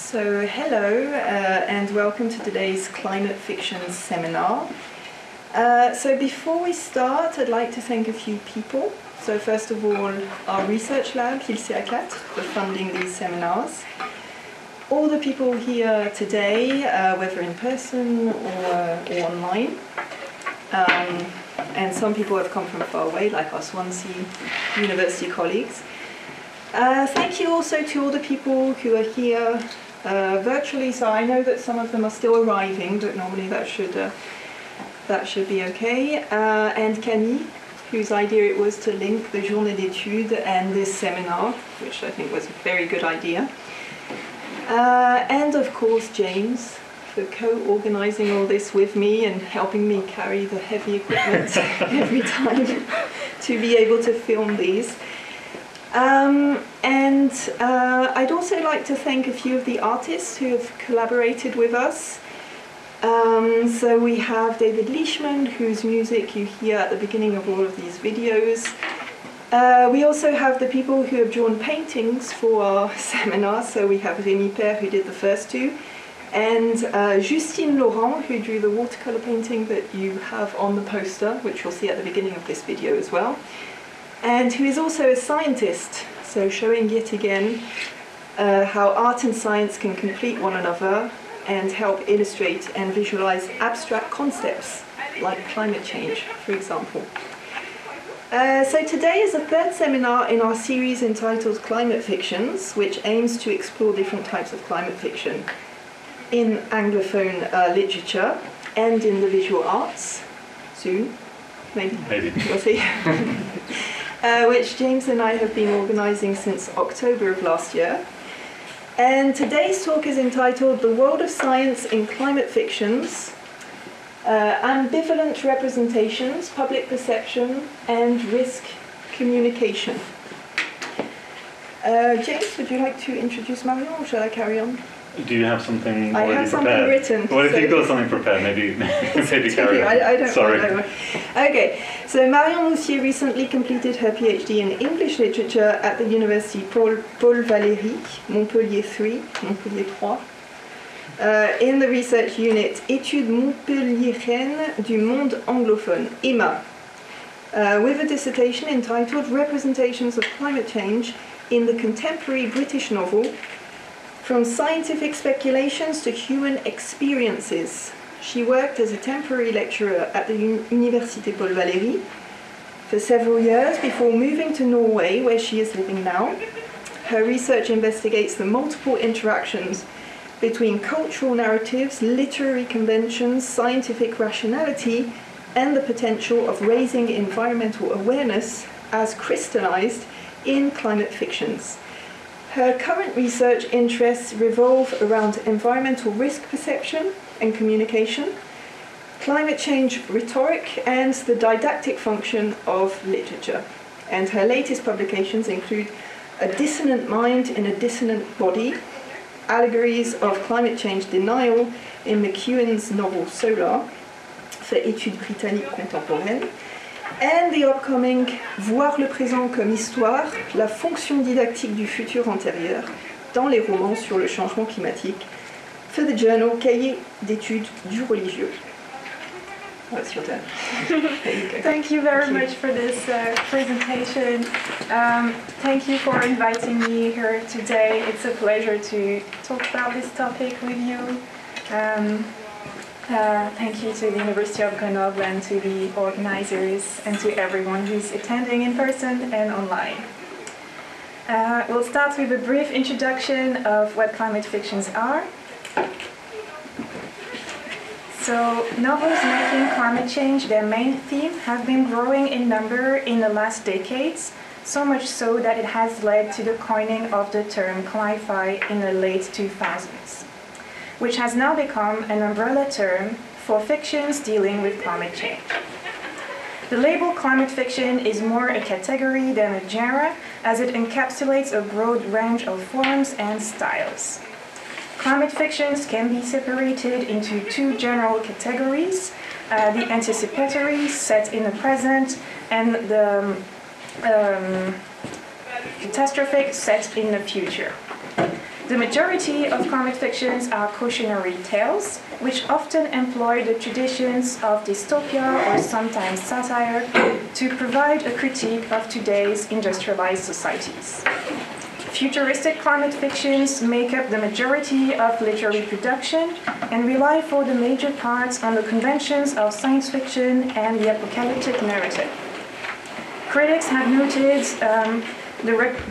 So hello and welcome to today's climate fiction seminar. So before we start, I'd like to thank a few people. So first of all, our research lab, ILCA4, for funding these seminars. All the people here today, whether in person or online. And some people have come from far away, like our Swansea University colleagues. Thank you also to all the people who are here virtually. So I know that some of them are still arriving, but normally that should be okay. And Camille, whose idea it was to link the Journée d'Études and this seminar, which I think was a very good idea. And of course James, for co-organising all this with me and helping me carry the heavy equipment every time to be able to film these. I'd also like to thank a few of the artists who have collaborated with us. So we have David Leishman, whose music you hear at the beginning of all of these videos. We also have the people who have drawn paintings for our seminar. So we have Rémi Père, who did the first two, and Justine Laurent, who drew the watercolour painting that you have on the poster, which you'll see at the beginning of this video as well, and who is also a scientist, so showing yet again how art and science can complete one another and help illustrate and visualize abstract concepts like climate change, for example. So today is the third seminar in our series entitled Climate Fictions, which aims to explore different types of climate fiction in Anglophone literature and in the visual arts, soon, maybe. We'll see. Which James and I have been organising since October of last year. And today's talk is entitled The World of Science in Climate Fictions, Ambivalent Representations, Public Perception and Risk Communication. James, would you like to introduce Marion, or shall I carry on? Do you have something already prepared? I have something written. Well, if you've got something prepared, maybe carry on. I don't. Sorry. Okay, so Marion Moussier recently completed her PhD in English literature at the Université Paul Valéry Montpellier 3, in the research unit Études Montpelliéraines du Monde Anglophone, EMA, with a dissertation entitled Representations of Climate Change in the Contemporary British Novel, From Scientific Speculations to Human Experiences. She worked as a temporary lecturer at the Université Paul Valéry for several years before moving to Norway, where she is living now. Her research investigates the multiple interactions between cultural narratives, literary conventions, scientific rationality, and the potential of raising environmental awareness as crystallized in climate fictions. Her current research interests revolve around environmental risk perception and communication, climate change rhetoric, and the didactic function of literature. And her latest publications include A Dissonant Mind in a Dissonant Body, Allegories of Climate Change Denial in McEwan's novel Solar, for Études britanniques contemporaines, and the upcoming Voir le présent comme histoire, la fonction didactique du futur antérieur dans les romans sur le changement climatique, for the journal Cahier d'études du religieux. Oh, it's your turn. There you go. Thank you very much for this presentation. Thank you for inviting me here today. It's a pleasure to talk about this topic with you. Thank you to the University of Grenoble and to the organizers and to everyone who's attending in person and online. We'll start with a brief introduction of what climate fictions are. So, novels making climate change their main theme have been growing in number in the last decades, so much so that it has led to the coining of the term cli-fi in the late 2000s, which has now become an umbrella term for fictions dealing with climate change. The label climate fiction is more a category than a genre, as it encapsulates a broad range of forms and styles. Climate fictions can be separated into two general categories, the anticipatory, set in the present, and the catastrophic, set in the future. The majority of climate fictions are cautionary tales, which often employ the traditions of dystopia or sometimes satire to provide a critique of today's industrialized societies. Futuristic climate fictions make up the majority of literary production and rely for the major parts on the conventions of science fiction and the apocalyptic narrative. Critics have noted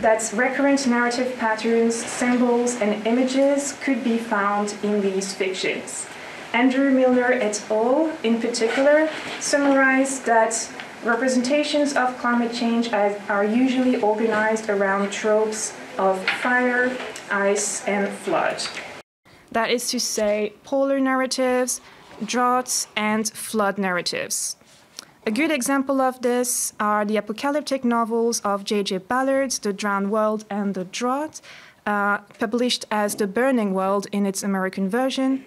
that recurrent narrative patterns, symbols, and images could be found in these fictions. Andrew Milner et al., in particular, summarized that representations of climate change are usually organized around tropes of fire, ice, and flood. That is to say, polar narratives, droughts, and flood narratives. A good example of this are the apocalyptic novels of J.J. Ballard's The Drowned World and The Drought, published as The Burning World in its American version,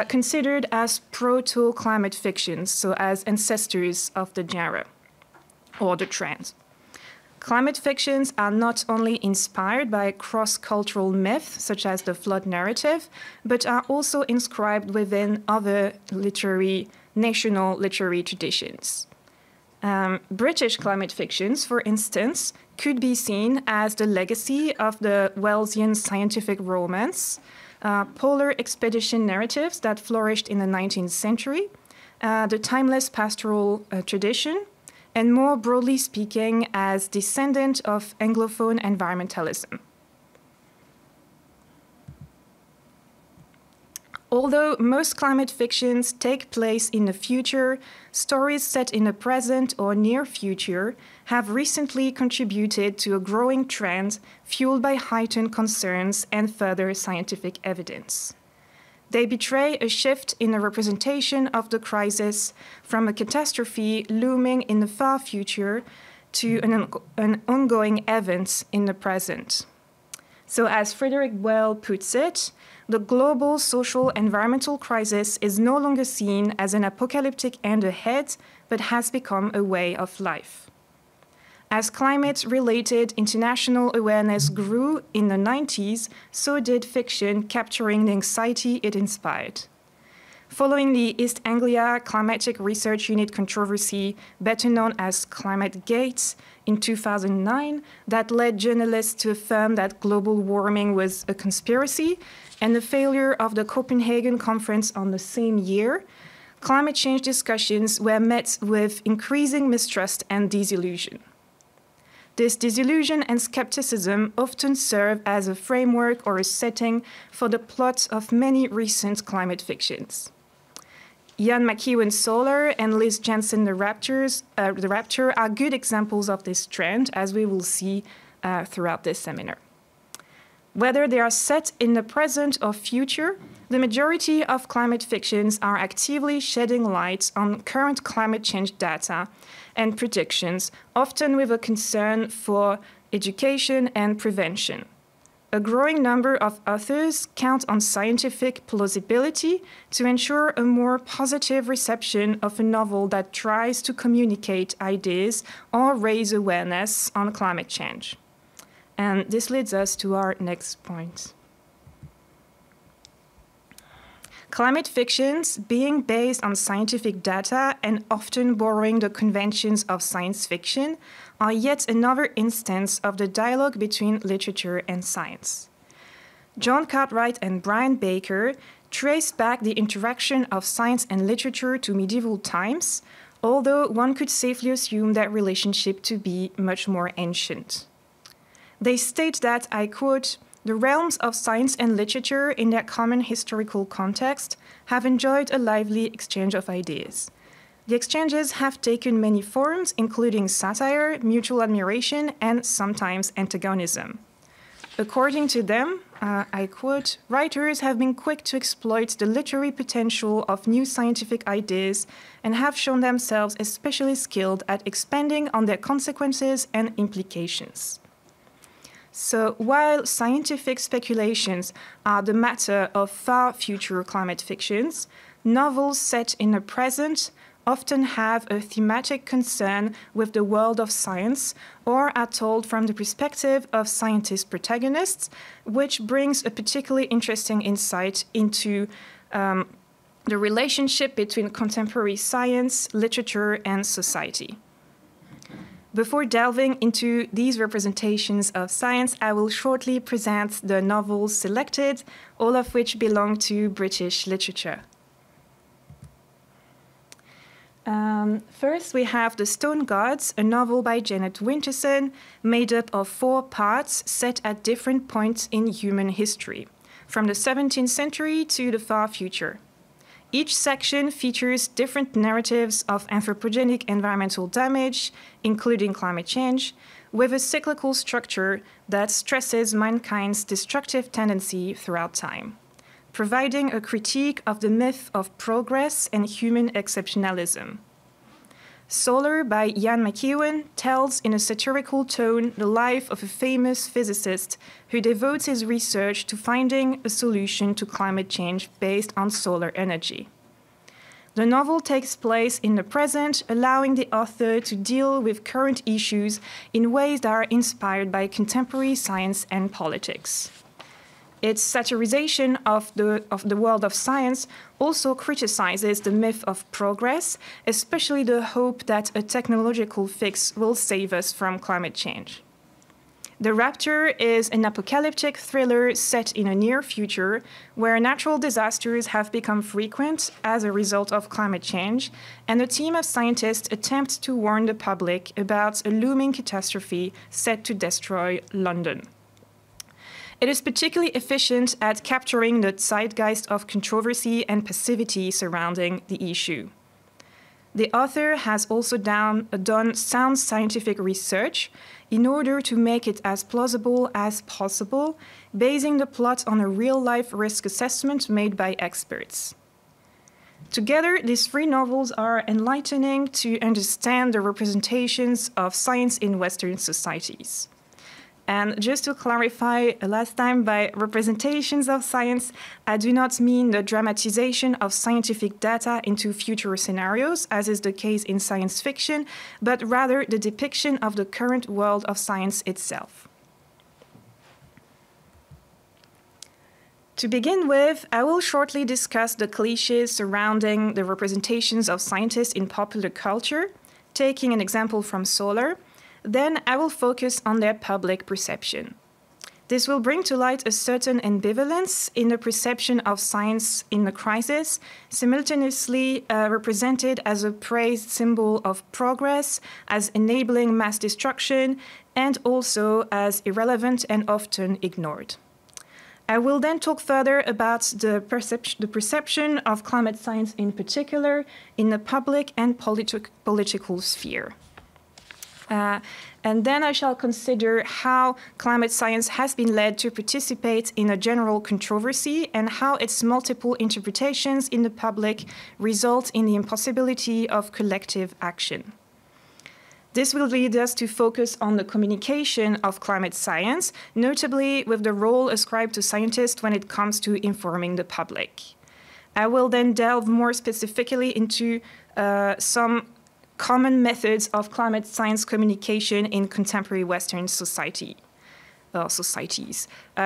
considered as proto-climate fictions, so as ancestors of the genre or the trend. Climate fictions are not only inspired by cross-cultural myths, such as the flood narrative, but are also inscribed within other national literary traditions. British climate fictions, for instance, could be seen as the legacy of the Wellesian scientific romance, polar expedition narratives that flourished in the 19th century, the timeless pastoral tradition, and more broadly speaking, as descendant of Anglophone environmentalism. Although most climate fictions take place in the future, stories set in the present or near future have recently contributed to a growing trend fueled by heightened concerns and further scientific evidence. They betray a shift in the representation of the crisis from a catastrophe looming in the far future to an ongoing event in the present. So as Frederick Well puts it, the global social environmental crisis is no longer seen as an apocalyptic end ahead, but has become a way of life. As climate-related international awareness grew in the 90s, so did fiction capturing the anxiety it inspired. Following the East Anglia Climatic Research Unit controversy, better known as ClimateGate, in 2009, that led journalists to affirm that global warming was a conspiracy, and the failure of the Copenhagen Conference on the same year, climate change discussions were met with increasing mistrust and disillusion. This disillusion and skepticism often serve as a framework or a setting for the plot of many recent climate fictions. Ian McEwan's Solar and Liz Jensen, The Rapture, are good examples of this trend, as we will see throughout this seminar. Whether they are set in the present or future, the majority of climate fictions are actively shedding light on current climate change data and predictions, often with a concern for education and prevention. A growing number of authors count on scientific plausibility to ensure a more positive reception of a novel that tries to communicate ideas or raise awareness on climate change. And this leads us to our next point. Climate fictions, being based on scientific data and often borrowing the conventions of science fiction, are yet another instance of the dialogue between literature and science. John Cartwright and Brian Baker traced back the interaction of science and literature to medieval times, although one could safely assume that relationship to be much more ancient. They state that, I quote, "The realms of science and literature in their common historical context have enjoyed a lively exchange of ideas. The exchanges have taken many forms, including satire, mutual admiration, and sometimes antagonism. According to them, I quote, writers have been quick to exploit the literary potential of new scientific ideas and have shown themselves especially skilled at expanding on their consequences and implications." So while scientific speculations are the matter of far future climate fictions, novels set in the present often have a thematic concern with the world of science or are told from the perspective of scientist protagonists, which brings a particularly interesting insight into the relationship between contemporary science, literature, and society. Before delving into these representations of science, I will shortly present the novels selected, all of which belong to British literature. First, we have The Stone Gods, a novel by Janet Winterson, made up of 4 parts set at different points in human history, from the 17th century to the far future. Each section features different narratives of anthropogenic environmental damage, including climate change, with a cyclical structure that stresses mankind's destructive tendency throughout time, providing a critique of the myth of progress and human exceptionalism. Solar by Ian McEwan tells in a satirical tone the life of a famous physicist who devotes his research to finding a solution to climate change based on solar energy. The novel takes place in the present, allowing the author to deal with current issues in ways that are inspired by contemporary science and politics. Its satirization of the world of science also criticizes the myth of progress, especially the hope that a technological fix will save us from climate change. The Raptor is an apocalyptic thriller set in a near future where natural disasters have become frequent as a result of climate change, and a team of scientists attempt to warn the public about a looming catastrophe set to destroy London. It is particularly efficient at capturing the zeitgeist of controversy and passivity surrounding the issue. The author has also done sound scientific research in order to make it as plausible as possible, basing the plot on a real-life risk assessment made by experts. Together, these 3 novels are enlightening to understand the representations of science in Western societies. And just to clarify last time, by representations of science, I do not mean the dramatization of scientific data into future scenarios, as is the case in science fiction, but rather the depiction of the current world of science itself. To begin with, I will shortly discuss the cliches surrounding the representations of scientists in popular culture, taking an example from Solar. Then I will focus on their public perception. This will bring to light a certain ambivalence in the perception of science in the crisis, simultaneously represented as a praised symbol of progress, as enabling mass destruction, and also as irrelevant and often ignored. I will then talk further about the perception of climate science in particular in the public and political sphere. And then I shall consider how climate science has been led to participate in a general controversy and how its multiple interpretations in the public result in the impossibility of collective action. This will lead us to focus on the communication of climate science, notably with the role ascribed to scientists when it comes to informing the public. I will then delve more specifically into some common methods of climate science communication in contemporary Western societies.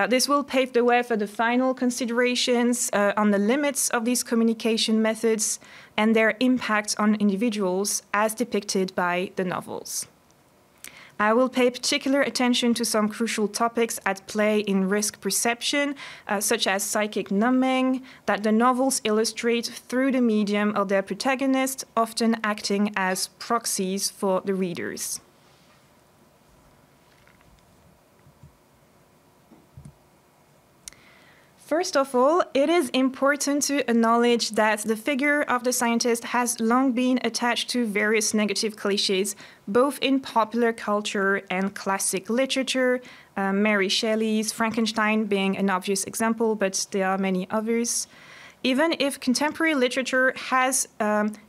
This will pave the way for the final considerations on the limits of these communication methods and their impact on individuals as depicted by the novels. I will pay particular attention to some crucial topics at play in risk perception, such as psychic numbing, that the novels illustrate through the medium of their protagonists, often acting as proxies for the readers. First of all, it is important to acknowledge that the figure of the scientist has long been attached to various negative cliches, both in popular culture and classic literature, Mary Shelley's Frankenstein being an obvious example, but there are many others. Even if contemporary literature has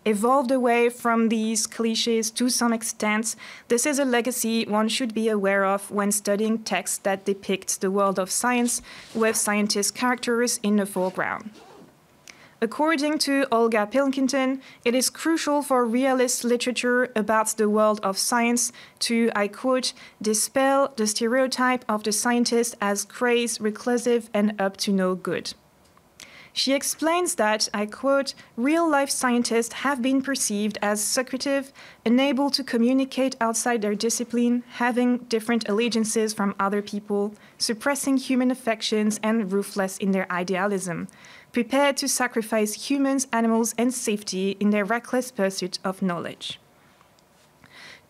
evolved away from these cliches to some extent, this is a legacy one should be aware of when studying texts that depict the world of science with scientist characters in the foreground. According to Olga Pilkington, it is crucial for realist literature about the world of science to, I quote, dispel the stereotype of the scientist as crazed, reclusive, and up to no good. She explains that, I quote, real-life scientists have been perceived as secretive, unable to communicate outside their discipline, having different allegiances from other people, suppressing human affections, and ruthless in their idealism, prepared to sacrifice humans, animals, and safety in their reckless pursuit of knowledge.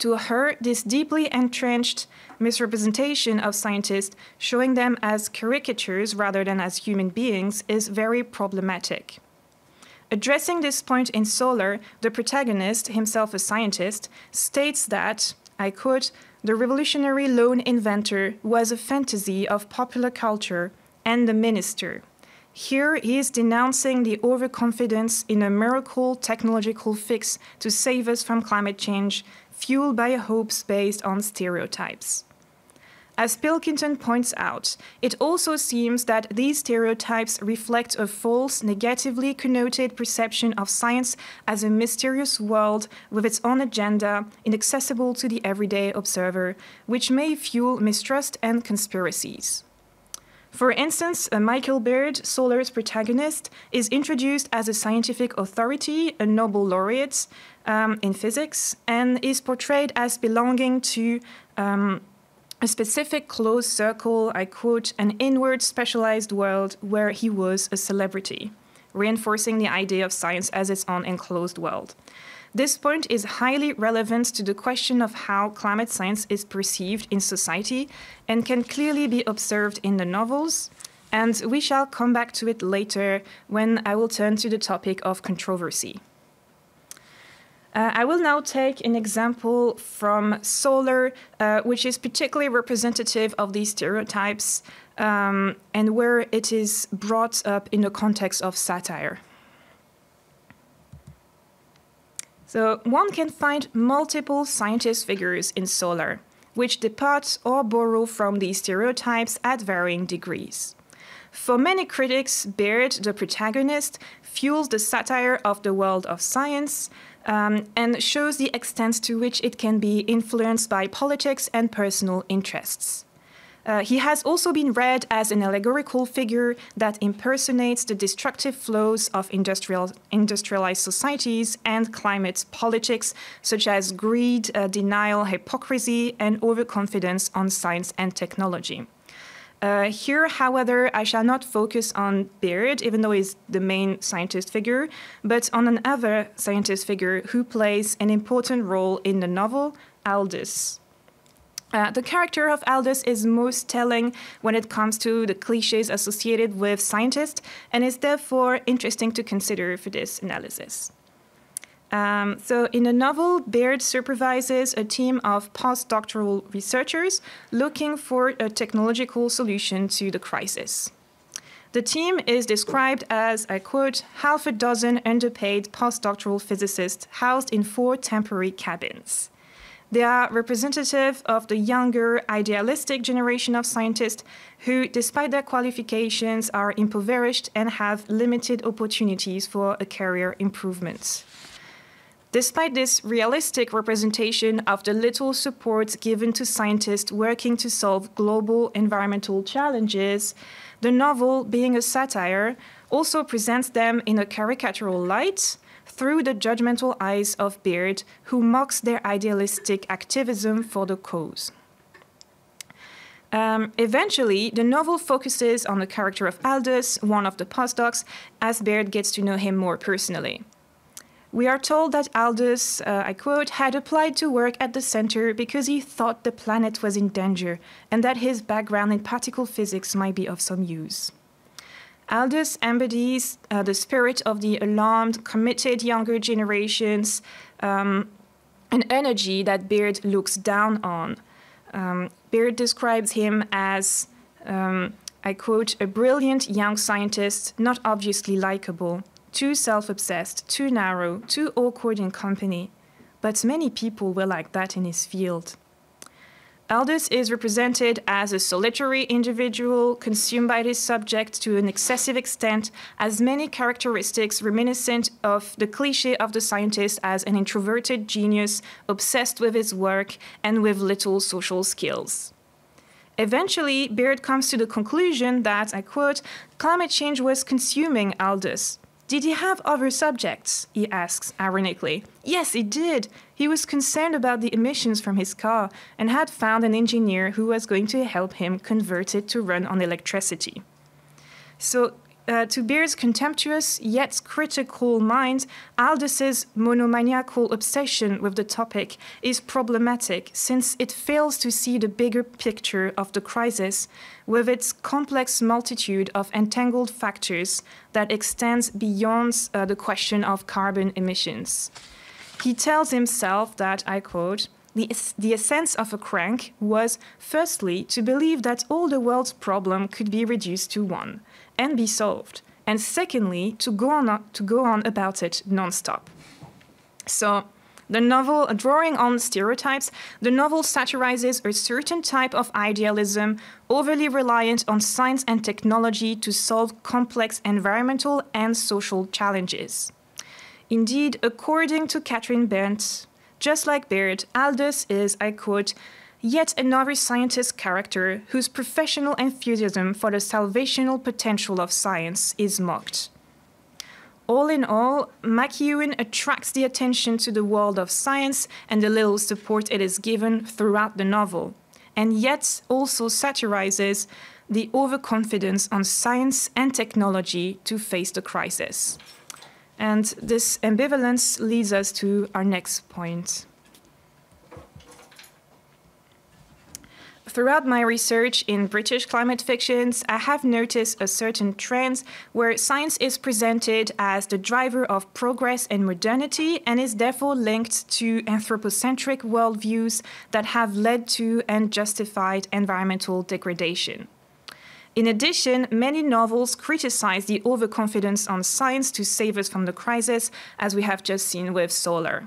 To her, this deeply entrenched misrepresentation of scientists, showing them as caricatures rather than as human beings, is very problematic. Addressing this point in Solar, the protagonist, himself a scientist, states that, I quote, the revolutionary lone inventor was a fantasy of popular culture and the minister. Here he is denouncing the overconfidence in a miracle technological fix to save us from climate change, fueled by hopes based on stereotypes. As Pilkington points out, it also seems that these stereotypes reflect a false, negatively connoted perception of science as a mysterious world with its own agenda, inaccessible to the everyday observer, which may fuel mistrust and conspiracies. For instance, Michael Beard, Solar's protagonist, is introduced as a scientific authority, a Nobel laureate in physics, and is portrayed as belonging to a specific closed circle, I quote, an inward specialized world where he was a celebrity, reinforcing the idea of science as its own enclosed world. This point is highly relevant to the question of how climate science is perceived in society and can clearly be observed in the novels, and we shall come back to it later when I will turn to the topic of controversy. I will now take an example from Solar, which is particularly representative of these stereotypes and where it is brought up in the context of satire. So one can find multiple scientist figures in Solar, which depart or borrow from these stereotypes at varying degrees. For many critics, Beard, the protagonist, fuels the satire of the world of science and shows the extent to which it can be influenced by politics and personal interests. He has also been read as an allegorical figure that impersonates the destructive flows of industrialized societies and climate politics, such as greed, denial, hypocrisy, and overconfidence on science and technology. Here, however, I shall not focus on Beard, even though he's the main scientist figure, but on another scientist figure who plays an important role in the novel, Aldous. The character of Aldous is most telling when it comes to the cliches associated with scientists and is therefore interesting to consider for this analysis. So in the novel, Beard supervises a team of postdoctoral researchers looking for a technological solution to the crisis. The team is described as, I quote, half a dozen underpaid postdoctoral physicists housed in 4 temporary cabins. They are representative of the younger, idealistic generation of scientists who, despite their qualifications, are impoverished and have limited opportunities for a career improvement. Despite this realistic representation of the little support given to scientists working to solve global environmental challenges, the novel, being a satire, also presents them in a caricatural light, through the judgmental eyes of Beard, who mocks their idealistic activism for the cause. Eventually, the novel focuses on the character of Aldous, one of the postdocs, as Beard gets to know him more personally. We are told that Aldous, I quote, had applied to work at the center because he thought the planet was in danger and that his background in particle physics might be of some use. Aldous embodies the spirit of the alarmed, committed younger generations, an energy that Beard looks down on. Beard describes him as, I quote, a brilliant young scientist, not obviously likable, too self-obsessed, too narrow, too awkward in company. But many people were like that in his field. Aldous is represented as a solitary individual consumed by this subject to an excessive extent, as many characteristics reminiscent of the cliché of the scientist as an introverted genius obsessed with his work and with little social skills. Eventually, Beard comes to the conclusion that, I quote, climate change was consuming Aldous. Did he have other subjects? He asks, ironically. Yes, he did. He was concerned about the emissions from his car and had found an engineer who was going to help him convert it to run on electricity. So, to Beard's contemptuous yet critical mind, Aldous's monomaniacal obsession with the topic is problematic since it fails to see the bigger picture of the crisis with its complex multitude of entangled factors that extends beyond the question of carbon emissions. He tells himself that, I quote, the essence of a crank was, firstly, to believe that all the world's problems could be reduced to one and be solved, and secondly, to go on about it non-stop. So, the novel, drawing on stereotypes, the novel satirizes a certain type of idealism overly reliant on science and technology to solve complex environmental and social challenges. Indeed, according to Catherine Bent, just like Beard, Aldous is, I quote, yet another scientist character whose professional enthusiasm for the salvational potential of science is mocked. All in all, McEwan attracts the attention to the world of science and the little support it is given throughout the novel, and yet also satirizes the overconfidence on science and technology to face the crisis. And this ambivalence leads us to our next point. Throughout my research in British climate fictions, I have noticed a certain trend where science is presented as the driver of progress and modernity and is therefore linked to anthropocentric worldviews that have led to and justified environmental degradation. In addition, many novels criticize the overconfidence on science to save us from the crisis, as we have just seen with Solar.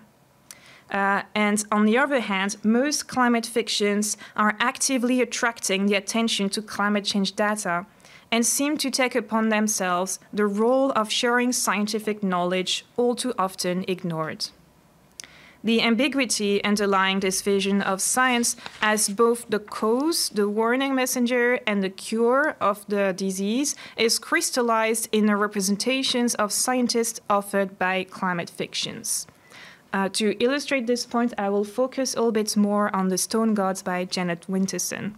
And on the other hand, most climate fictions are actively attracting the attention to climate change data and seem to take upon themselves the role of sharing scientific knowledge, all too often ignored. The ambiguity underlying this vision of science as both the cause, the warning messenger, and the cure of the disease is crystallized in the representations of scientists offered by climate fictions. To illustrate this point, I will focus a little bit more on The Stone Gods by Janet Winterson.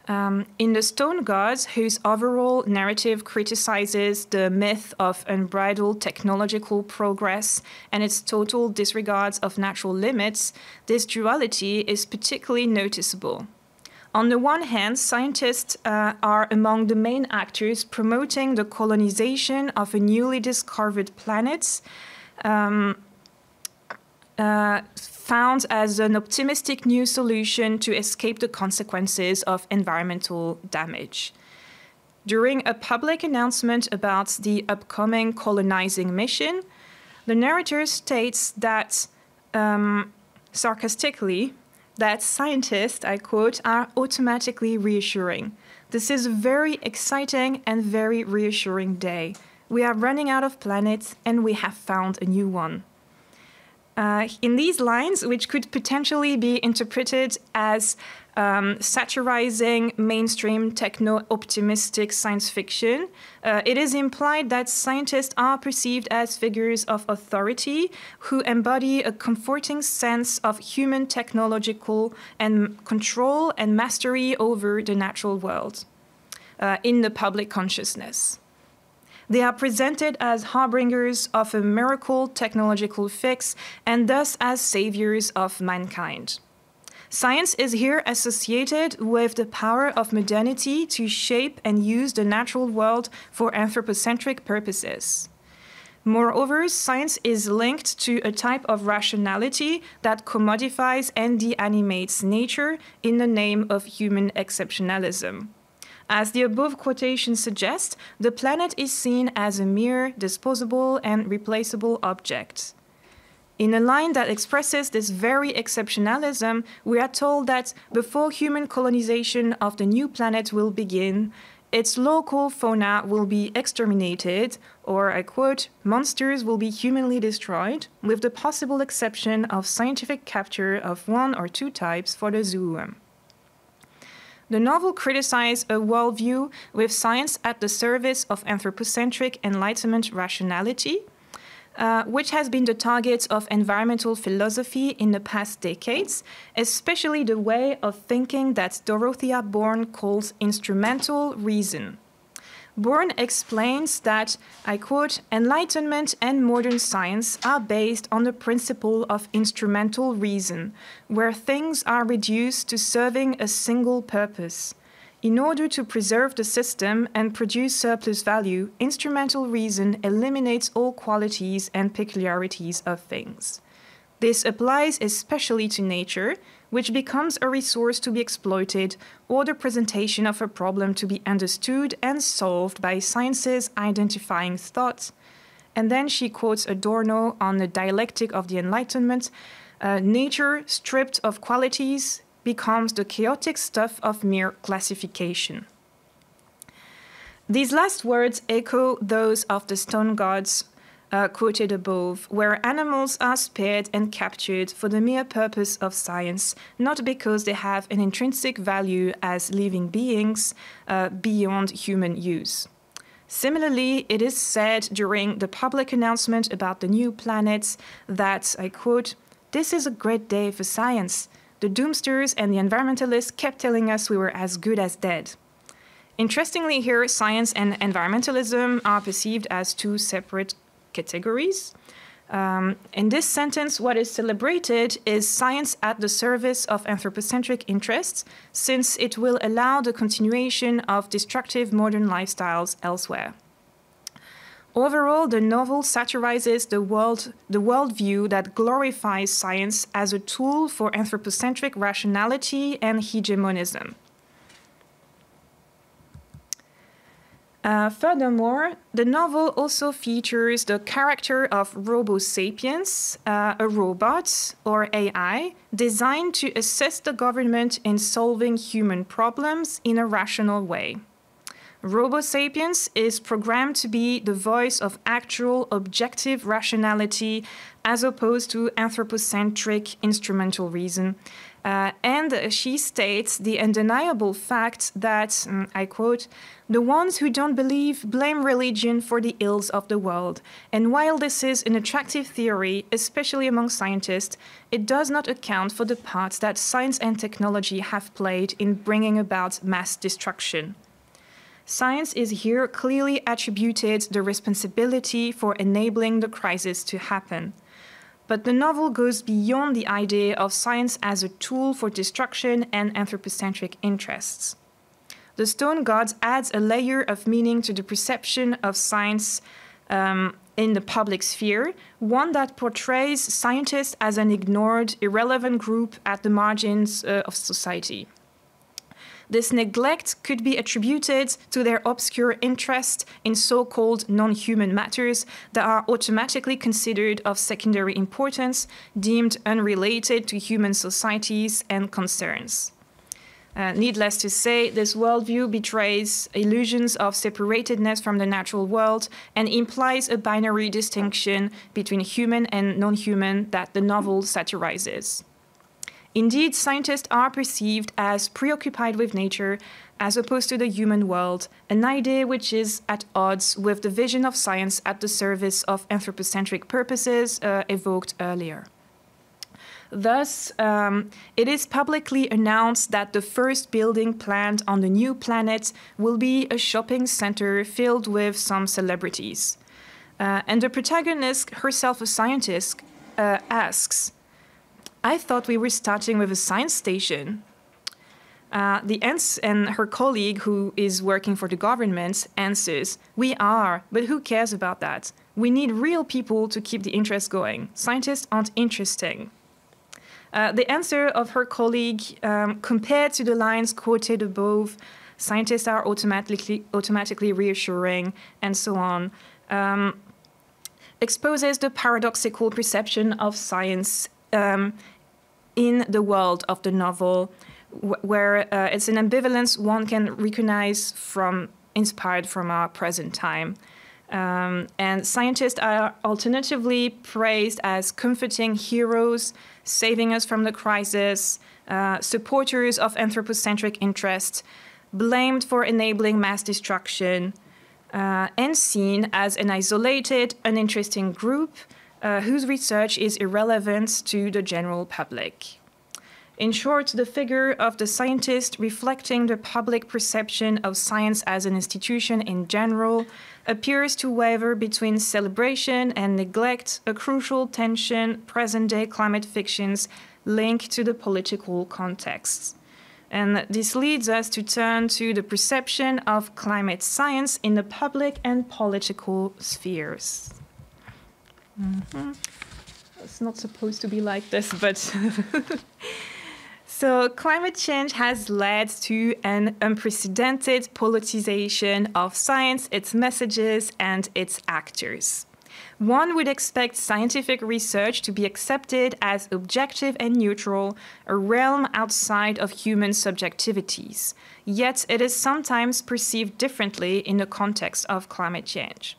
In The Stone Gods, whose overall narrative criticizes the myth of unbridled technological progress and its total disregards of natural limits, this duality is particularly noticeable. On the one hand, scientists are among the main actors promoting the colonization of a newly discovered planet, found as an optimistic new solution to escape the consequences of environmental damage. During a public announcement about the upcoming colonizing mission, the narrator states that, sarcastically, that scientists, I quote, are automatically reassuring. This is a very exciting and very reassuring day. We are running out of planets and we have found a new one. In these lines, which could potentially be interpreted as satirizing mainstream techno-optimistic science fiction, it is implied that scientists are perceived as figures of authority who embody a comforting sense of human technological and control and mastery over the natural world in the public consciousness. They are presented as harbingers of a miracle technological fix and thus as saviors of mankind. Science is here associated with the power of modernity to shape and use the natural world for anthropocentric purposes. Moreover, science is linked to a type of rationality that commodifies and deanimates nature in the name of human exceptionalism. As the above quotation suggests, the planet is seen as a mere disposable and replaceable object. In a line that expresses this very exceptionalism, we are told that before human colonization of the new planet will begin, its local fauna will be exterminated, or, I quote, monsters will be humanly destroyed, with the possible exception of scientific capture of 1 or 2 types for the zoo. The novel criticized a worldview with science at the service of anthropocentric Enlightenment rationality, which has been the target of environmental philosophy in the past decades, especially the way of thinking that Dorothea Bourne calls instrumental reason. Bourne explains that, I quote, Enlightenment and modern science are based on the principle of instrumental reason, where things are reduced to serving a single purpose. In order to preserve the system and produce surplus value, instrumental reason eliminates all qualities and peculiarities of things. This applies especially to nature, which becomes a resource to be exploited, or the presentation of a problem to be understood and solved by science's identifying thought. And then she quotes Adorno on the dialectic of the Enlightenment, nature, stripped of qualities, becomes the chaotic stuff of mere classification. These last words echo those of the stone gods quoted above, where animals are spared and captured for the mere purpose of science, not because they have an intrinsic value as living beings beyond human use. Similarly, it is said during the public announcement about the new planets that, I quote, "This is a great day for science. The doomsters and the environmentalists kept telling us we were as good as dead." Interestingly here, science and environmentalism are perceived as 2 separate categories. In this sentence, what is celebrated is science at the service of anthropocentric interests, since it will allow the continuation of destructive modern lifestyles elsewhere. Overall, the novel satirizes the worldview that glorifies science as a tool for anthropocentric rationality and hegemonism. Furthermore, the novel also features the character of Robo Sapiens, a robot, or AI, designed to assist the government in solving human problems in a rational way. Robo Sapiens is programmed to be the voice of actual objective rationality as opposed to anthropocentric instrumental reason. And she states the undeniable fact that, I quote, "The ones who don't believe blame religion for the ills of the world. And while this is an attractive theory, especially among scientists, it does not account for the part that science and technology have played in bringing about mass destruction." Science is here clearly attributed the responsibility for enabling the crisis to happen. But the novel goes beyond the idea of science as a tool for destruction and anthropocentric interests. The Stone Gods adds a layer of meaning to the perception of science in the public sphere, one that portrays scientists as an ignored, irrelevant group at the margins of society. This neglect could be attributed to their obscure interest in so-called non-human matters that are automatically considered of secondary importance, deemed unrelated to human societies and concerns. Needless to say, this worldview betrays illusions of separatedness from the natural world and implies a binary distinction between human and non-human that the novel satirizes. Indeed, scientists are perceived as preoccupied with nature as opposed to the human world, an idea which is at odds with the vision of science at the service of anthropocentric purposes evoked earlier. Thus, it is publicly announced that the first building planned on the new planet will be a shopping center filled with some celebrities. And the protagonist, herself a scientist, asks, "I thought we were starting with a science station." And her colleague, who is working for the government, answers, "We are, but who cares about that? We need real people to keep the interest going. Scientists aren't interesting." The answer of her colleague, compared to the lines quoted above, "Scientists are automatically reassuring," and so on, exposes the paradoxical perception of science in the world of the novel, where it's an ambivalence one can recognize inspired from our present time. And scientists are alternatively praised as comforting heroes, saving us from the crisis, supporters of anthropocentric interests, blamed for enabling mass destruction, and seen as an isolated, uninteresting group whose research is irrelevant to the general public. In short, the figure of the scientist reflecting the public perception of science as an institution in general appears to waver between celebration and neglect, a crucial tension present-day climate fictions link to the political context. And this leads us to turn to the perception of climate science in the public and political spheres. It's not supposed to be like this, but... So climate change has led to an unprecedented politicization of science, its messages, and its actors. One would expect scientific research to be accepted as objective and neutral, a realm outside of human subjectivities. Yet it is sometimes perceived differently in the context of climate change.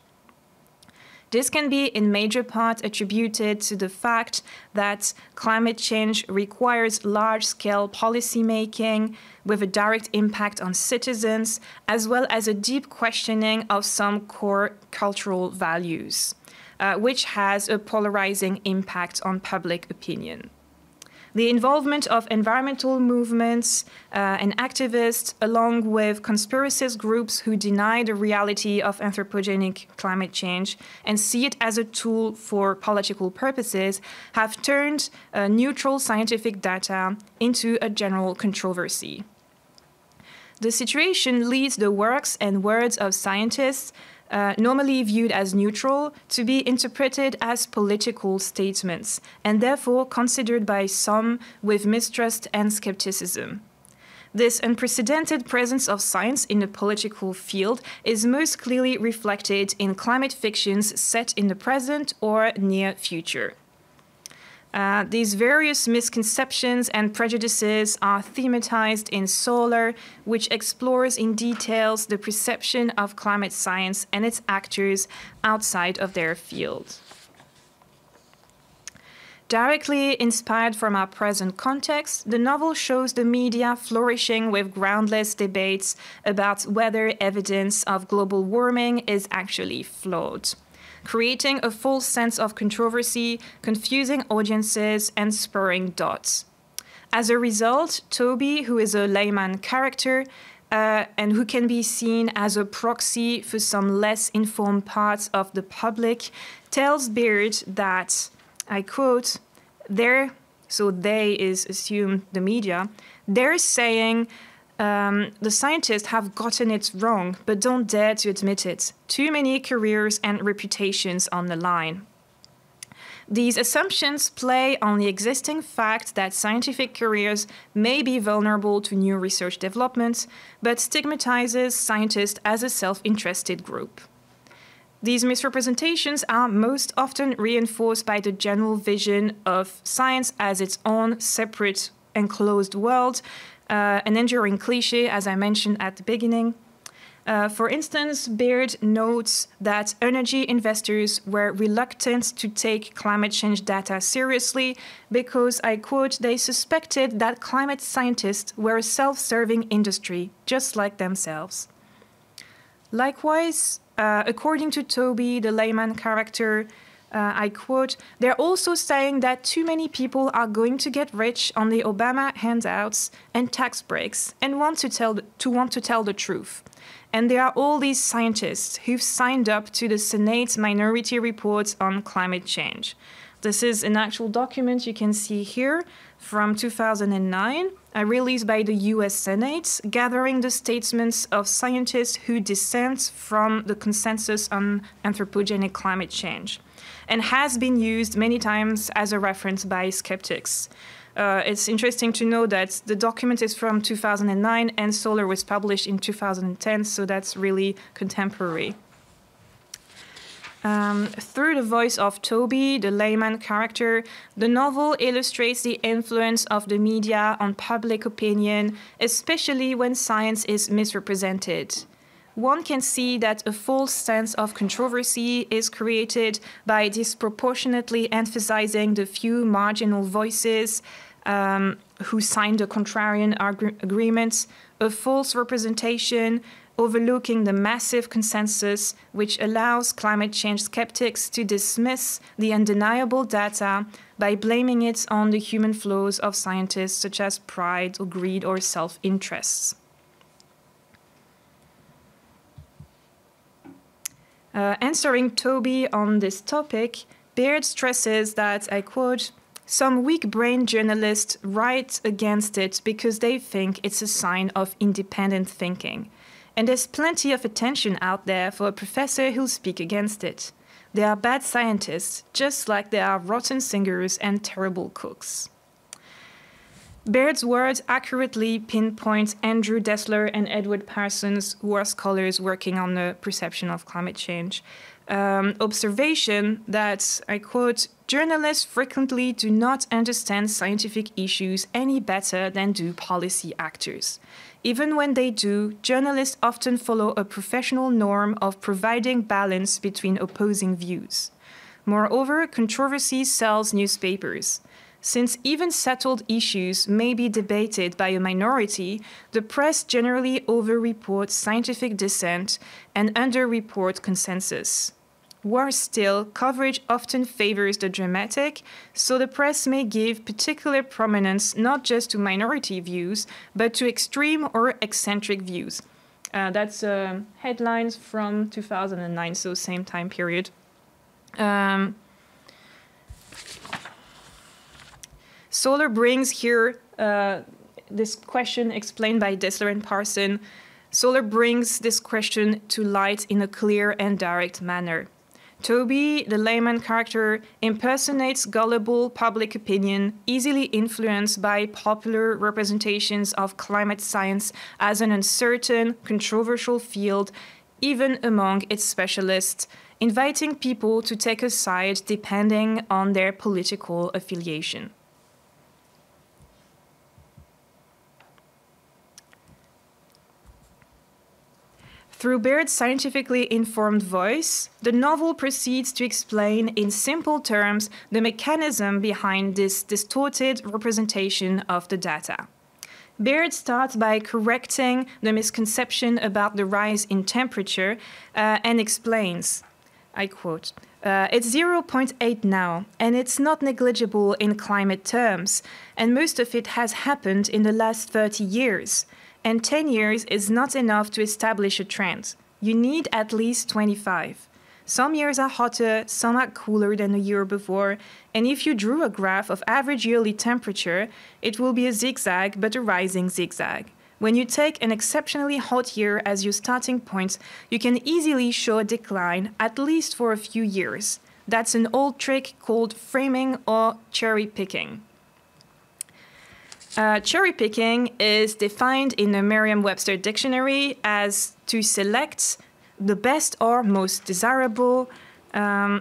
This can be in major part attributed to the fact that climate change requires large-scale policy-making with a direct impact on citizens, as well as a deep questioning of some core cultural values, which has a polarizing impact on public opinion. The involvement of environmental movements and activists, along with conspiracist groups who deny the reality of anthropogenic climate change and see it as a tool for political purposes, have turned neutral scientific data into a general controversy. The situation leads the works and words of scientists normally viewed as neutral, to be interpreted as political statements, and therefore considered by some with mistrust and skepticism. This unprecedented presence of science in the political field is most clearly reflected in climate fictions set in the present or near future. These various misconceptions and prejudices are thematized in Solar, which explores in details the perception of climate science and its actors outside of their field. Directly inspired from our present context, the novel shows the media flourishing with groundless debates about whether evidence of global warming is actually flawed, creating a false sense of controversy, confusing audiences, and spurring doubts. As a result, Toby, who is a layman character and who can be seen as a proxy for some less informed parts of the public, tells Beard that, I quote, they is assumed the media, they're saying the scientists have gotten it wrong, but don't dare to admit it. Too many careers and reputations on the line. These assumptions play on the existing fact that scientific careers may be vulnerable to new research developments, but stigmatizes scientists as a self-interested group. These misrepresentations are most often reinforced by the general vision of science as its own separate enclosed world, an enduring cliché, as I mentioned at the beginning. For instance, Beard notes that energy investors were reluctant to take climate change data seriously because, I quote, they suspected that climate scientists were a self-serving industry, just like themselves. Likewise, according to Toby, the layman character, I quote, they're also saying that too many people are going to get rich on the Obama handouts and tax breaks and want to tell the truth. And there are all these scientists who've signed up to the Senate's Minority Report on climate change. This is an actual document you can see here from 2009, released by the US Senate, gathering the statements of scientists who dissent from the consensus on anthropogenic climate change, and has been used many times as a reference by skeptics. It's interesting to know that the document is from 2009 and Solar was published in 2010, so that's really contemporary. Through the voice of Toby, the layman character, the novel illustrates the influence of the media on public opinion, especially when science is misrepresented. One can see that a false sense of controversy is created by disproportionately emphasizing the few marginal voices who signed the contrarian agreements, a false representation, overlooking the massive consensus which allows climate change skeptics to dismiss the undeniable data by blaming it on the human flaws of scientists such as pride or greed or self-interests. Answering Toby on this topic, Baird stresses that, I quote, "Some weak-brained journalists write against it because they think it's a sign of independent thinking. And there's plenty of attention out there for a professor who'll speak against it. They are bad scientists, just like they are rotten singers and terrible cooks." Baird's words accurately pinpoint Andrew Dessler and Edward Parsons, who are scholars working on the perception of climate change. Observation that, I quote, "Journalists frequently do not understand scientific issues any better than do policy actors. Even when they do, journalists often follow a professional norm of providing balance between opposing views. Moreover, controversy sells newspapers. Since even settled issues may be debated by a minority, the press generally over-reports scientific dissent and under-report consensus. Worse still, coverage often favors the dramatic, so the press may give particular prominence not just to minority views, but to extreme or eccentric views." That's headlines from 2009, so same time period. Solar brings here this question explained by Dessler and Parson. Solar brings this question to light in a clear and direct manner. Toby, the layman character, impersonates gullible public opinion, easily influenced by popular representations of climate science as an uncertain, controversial field, even among its specialists, inviting people to take a side depending on their political affiliation. Through Baird's scientifically informed voice, the novel proceeds to explain in simple terms the mechanism behind this distorted representation of the data. Baird starts by correcting the misconception about the rise in temperature and explains, I quote, "It's 0.8 now, and it's not negligible in climate terms, and most of it has happened in the last 30 years. And 10 years is not enough to establish a trend. You need at least 25. Some years are hotter, some are cooler than the year before, and if you drew a graph of average yearly temperature, it will be a zigzag, but a rising zigzag. When you take an exceptionally hot year as your starting point, you can easily show a decline, at least for a few years. That's an old trick called framing or cherry picking." Cherry picking is defined in the Merriam-Webster dictionary as to select the best or most desirable,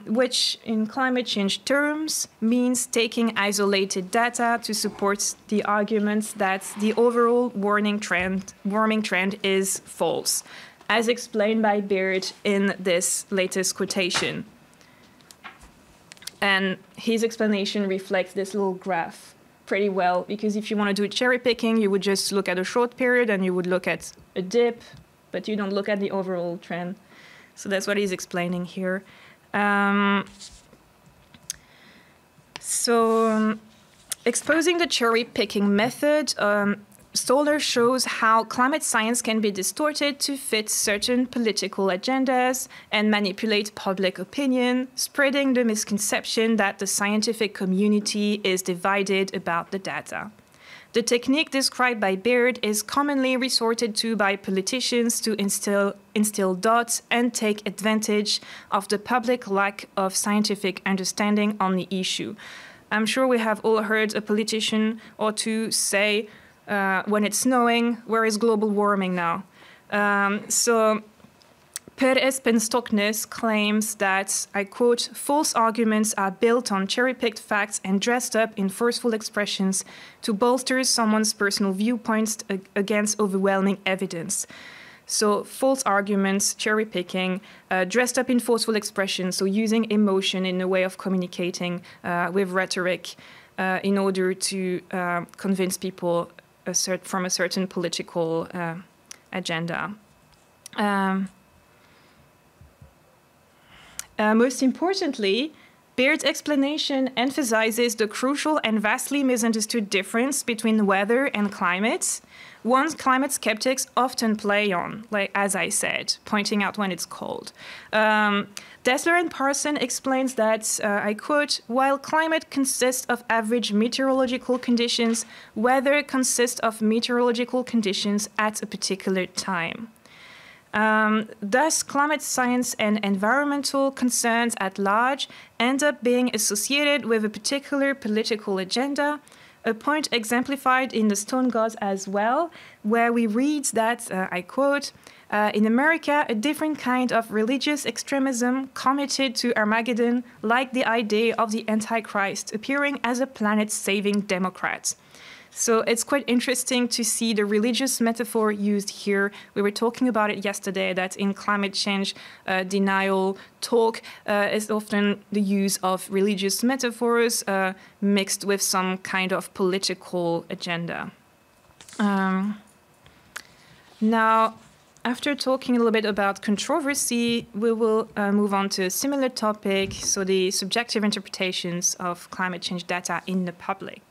which in climate change terms means taking isolated data to support the arguments that the overall warming trend is false, as explained by Baird in this latest quotation. And his explanation reflects this little graph pretty well, because if you want to do cherry picking, you would just look at a short period and you would look at a dip, but you don't look at the overall trend. So that's what he's explaining here. Exposing the cherry picking method, Stoller shows how climate science can be distorted to fit certain political agendas and manipulate public opinion, spreading the misconception that the scientific community is divided about the data. The technique described by Baird is commonly resorted to by politicians to instill doubt and take advantage of the public lack of scientific understanding on the issue. I'm sure we have all heard a politician or two say, when it's snowing, where is global warming now? So Perez Penstoknes claims that, I quote, false arguments are built on cherry-picked facts and dressed up in forceful expressions to bolster someone's personal viewpoints against overwhelming evidence. So false arguments, cherry-picking, dressed up in forceful expressions, so using emotion in a way of communicating with rhetoric in order to convince people from a certain political agenda. Most importantly, Baird's explanation emphasizes the crucial and vastly misunderstood difference between weather and climate, one climate skeptics often play on, like as I said, pointing out when it's cold. Dessler and Parson explains that, I quote, while climate consists of average meteorological conditions, weather consists of meteorological conditions at a particular time. Thus, climate science and environmental concerns at large end up being associated with a particular political agenda, a point exemplified in the Stone Gods as well, where we read that, I quote, in America, a different kind of religious extremism committed to Armageddon, like the idea of the Antichrist appearing as a planet-saving Democrat. So it's quite interesting to see the religious metaphor used here. We were talking about it yesterday, that in climate change denial talk is often the use of religious metaphors mixed with some kind of political agenda. Now, after talking a little bit about controversy, we will move on to a similar topic, so the subjective interpretations of climate change data in the public.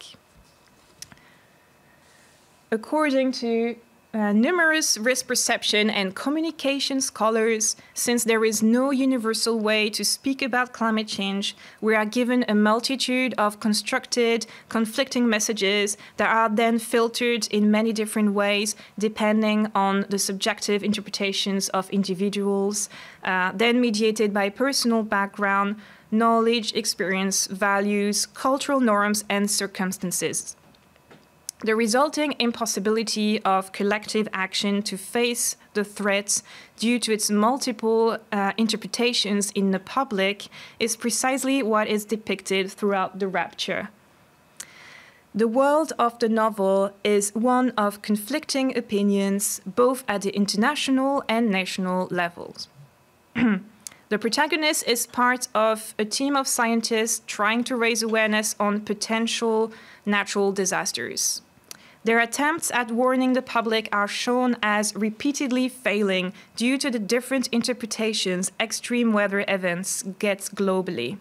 According to numerous risk perception and communication scholars, since there is no universal way to speak about climate change, we are given a multitude of constructed, conflicting messages that are then filtered in many different ways, depending on the subjective interpretations of individuals, then mediated by personal background, knowledge, experience, values, cultural norms, and circumstances. The resulting impossibility of collective action to face the threats due to its multiple interpretations in the public is precisely what is depicted throughout the Rapture. The world of the novel is one of conflicting opinions, both at the international and national levels. The protagonist is part of a team of scientists trying to raise awareness on potential natural disasters. Their attempts at warning the public are shown as repeatedly failing due to the different interpretations extreme weather events get globally.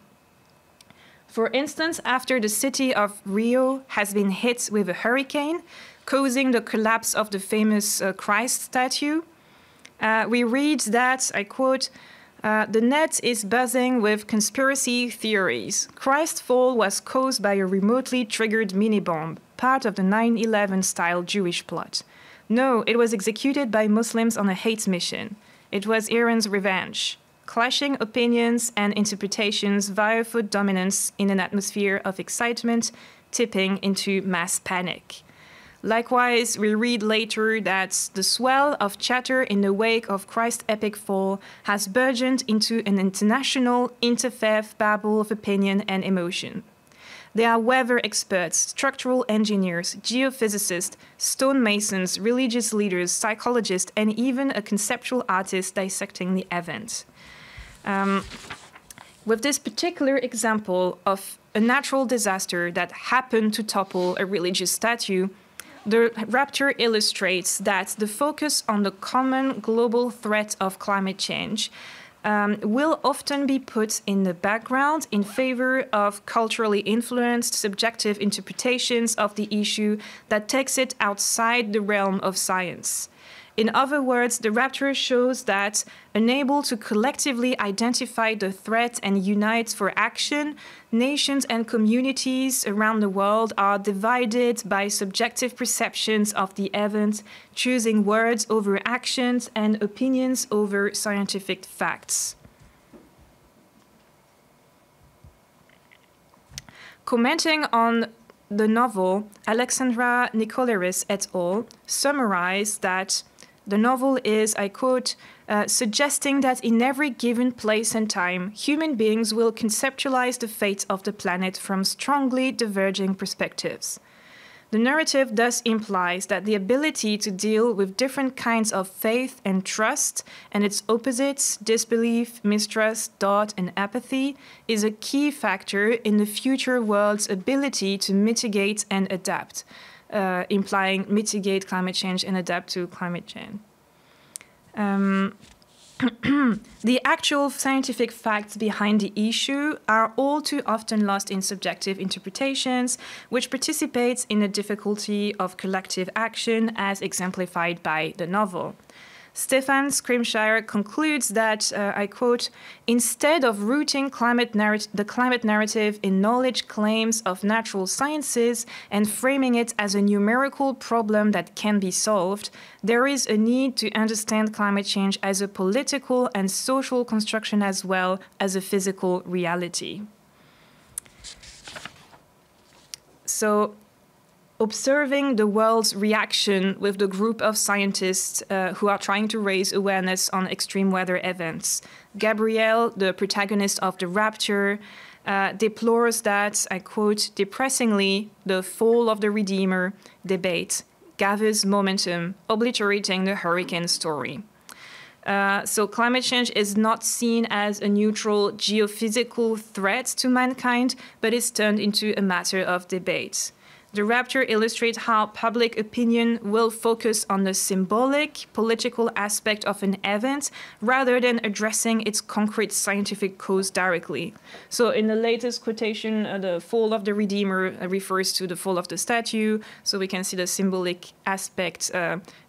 For instance, after the city of Rio has been hit with a hurricane, causing the collapse of the famous Christ statue, we read that, I quote, the net is buzzing with conspiracy theories. Christ's fall was caused by a remotely triggered mini-bomb, part of the 9/11 style Jewish plot. No, it was executed by Muslims on a hate mission. It was Iran's revenge. Clashing opinions and interpretations vie for dominance in an atmosphere of excitement, tipping into mass panic. Likewise, we read later that the swell of chatter in the wake of Christ's epic fall has burgeoned into an international interfaith babble of opinion and emotion. There are weather experts, structural engineers, geophysicists, stonemasons, religious leaders, psychologists, and even a conceptual artist dissecting the event. With this particular example of a natural disaster that happened to topple a religious statue, the Rapture illustrates that the focus on the common global threat of climate change will often be put in the background in favor of culturally influenced subjective interpretations of the issue that takes it outside the realm of science. In other words, the Rapture shows that, unable to collectively identify the threat and unite for action, nations and communities around the world are divided by subjective perceptions of the event, choosing words over actions and opinions over scientific facts. Commenting on the novel, Alexandra Nikolaris et al. Summarized that The novel is, I quote, suggesting that in every given place and time, human beings will conceptualize the fate of the planet from strongly diverging perspectives. The narrative thus implies that the ability to deal with different kinds of faith and trust and its opposites, disbelief, mistrust, doubt, and apathy, is a key factor in the future world's ability to mitigate and adapt, implying mitigate climate change and adapt to climate change. The actual scientific facts behind the issue are all too often lost in subjective interpretations, which participates in the difficulty of collective action as exemplified by the novel. Stefan Scrimshire concludes that, I quote, instead of rooting the climate narrative in knowledge claims of natural sciences and framing it as a numerical problem that can be solved, there is a need to understand climate change as a political and social construction as well as a physical reality. So, observing the world's reaction with the group of scientists who are trying to raise awareness on extreme weather events. Gabrielle, the protagonist of The Rapture, deplores that, I quote, depressingly, the fall of the Redeemer debate gathers momentum, obliterating the hurricane story. So climate change is not seen as a neutral geophysical threat to mankind, but is turned into a matter of debate. The Rapture illustrates how public opinion will focus on the symbolic, political aspect of an event rather than addressing its concrete scientific cause directly. So in the latest quotation, the fall of the Redeemer refers to the fall of the statue, so we can see the symbolic aspect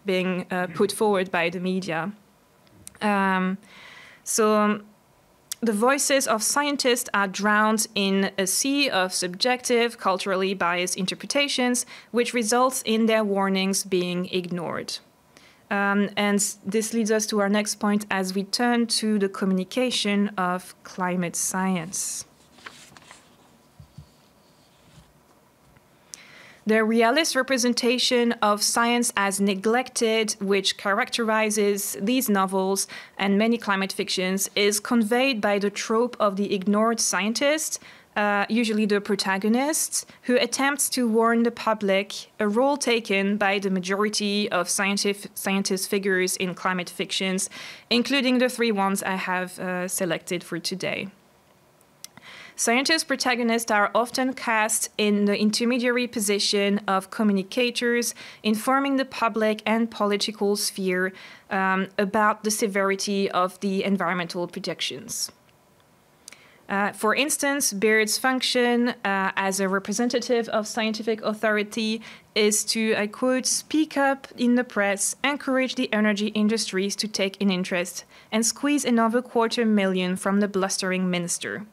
being put forward by the media. The voices of scientists are drowned in a sea of subjective, culturally biased interpretations, which results in their warnings being ignored. And this leads us to our next point as we turn to the communication of climate science. The realist representation of science as neglected, which characterizes these novels and many climate fictions, is conveyed by the trope of the ignored scientist, usually the protagonist, who attempts to warn the public, a role taken by the majority of scientist figures in climate fictions, including the three ones I have selected for today. Scientist protagonists are often cast in the intermediary position of communicators, informing the public and political sphere about the severity of the environmental predictions. For instance, Baird's function as a representative of scientific authority is to, I quote, speak up in the press, encourage the energy industries to take an interest, and squeeze another 250,000 from the blustering minister.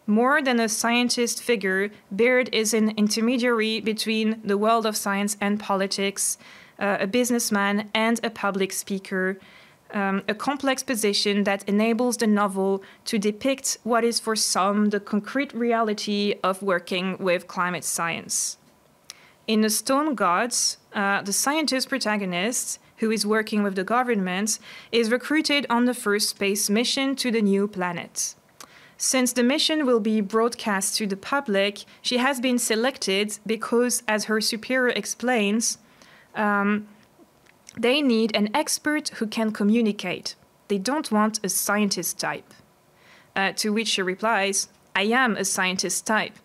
More than a scientist figure, Baird is an intermediary between the world of science and politics, a businessman and a public speaker, a complex position that enables the novel to depict what is for some the concrete reality of working with climate science. In The Stone Gods, the scientist protagonist, who is working with the government, is recruited on the first space mission to the new planet. Since the mission will be broadcast to the public, she has been selected because, as her superior explains, they need an expert who can communicate. They don't want a scientist type. To which she replies, I am a scientist type.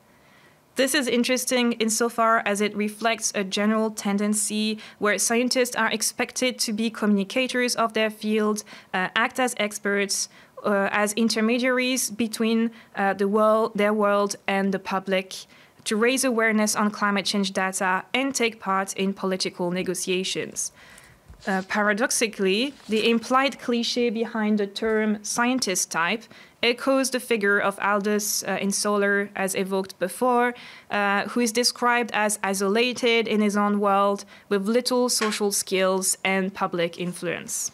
This is interesting insofar as it reflects a general tendency where scientists are expected to be communicators of their field, act as experts, as intermediaries between their world and the public, to raise awareness on climate change data and take part in political negotiations. Paradoxically, the implied cliché behind the term scientist type echoes the figure of Aldous in Solar, as evoked before, who is described as isolated in his own world with little social skills and public influence.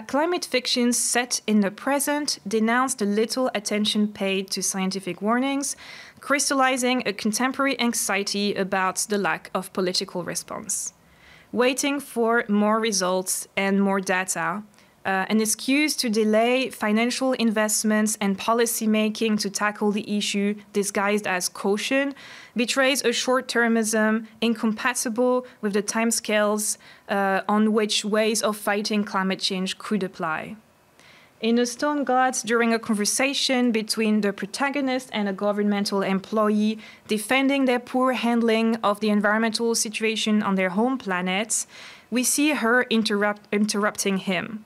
Climate fictions set in the present denounce the little attention paid to scientific warnings, crystallizing a contemporary anxiety about the lack of political response. Waiting for more results and more data, an excuse to delay financial investments and policy making to tackle the issue disguised as caution, betrays a short-termism incompatible with the timescales on which ways of fighting climate change could apply. In a stone god, during a conversation between the protagonist and a governmental employee defending their poor handling of the environmental situation on their home planet, we see her interrupting him.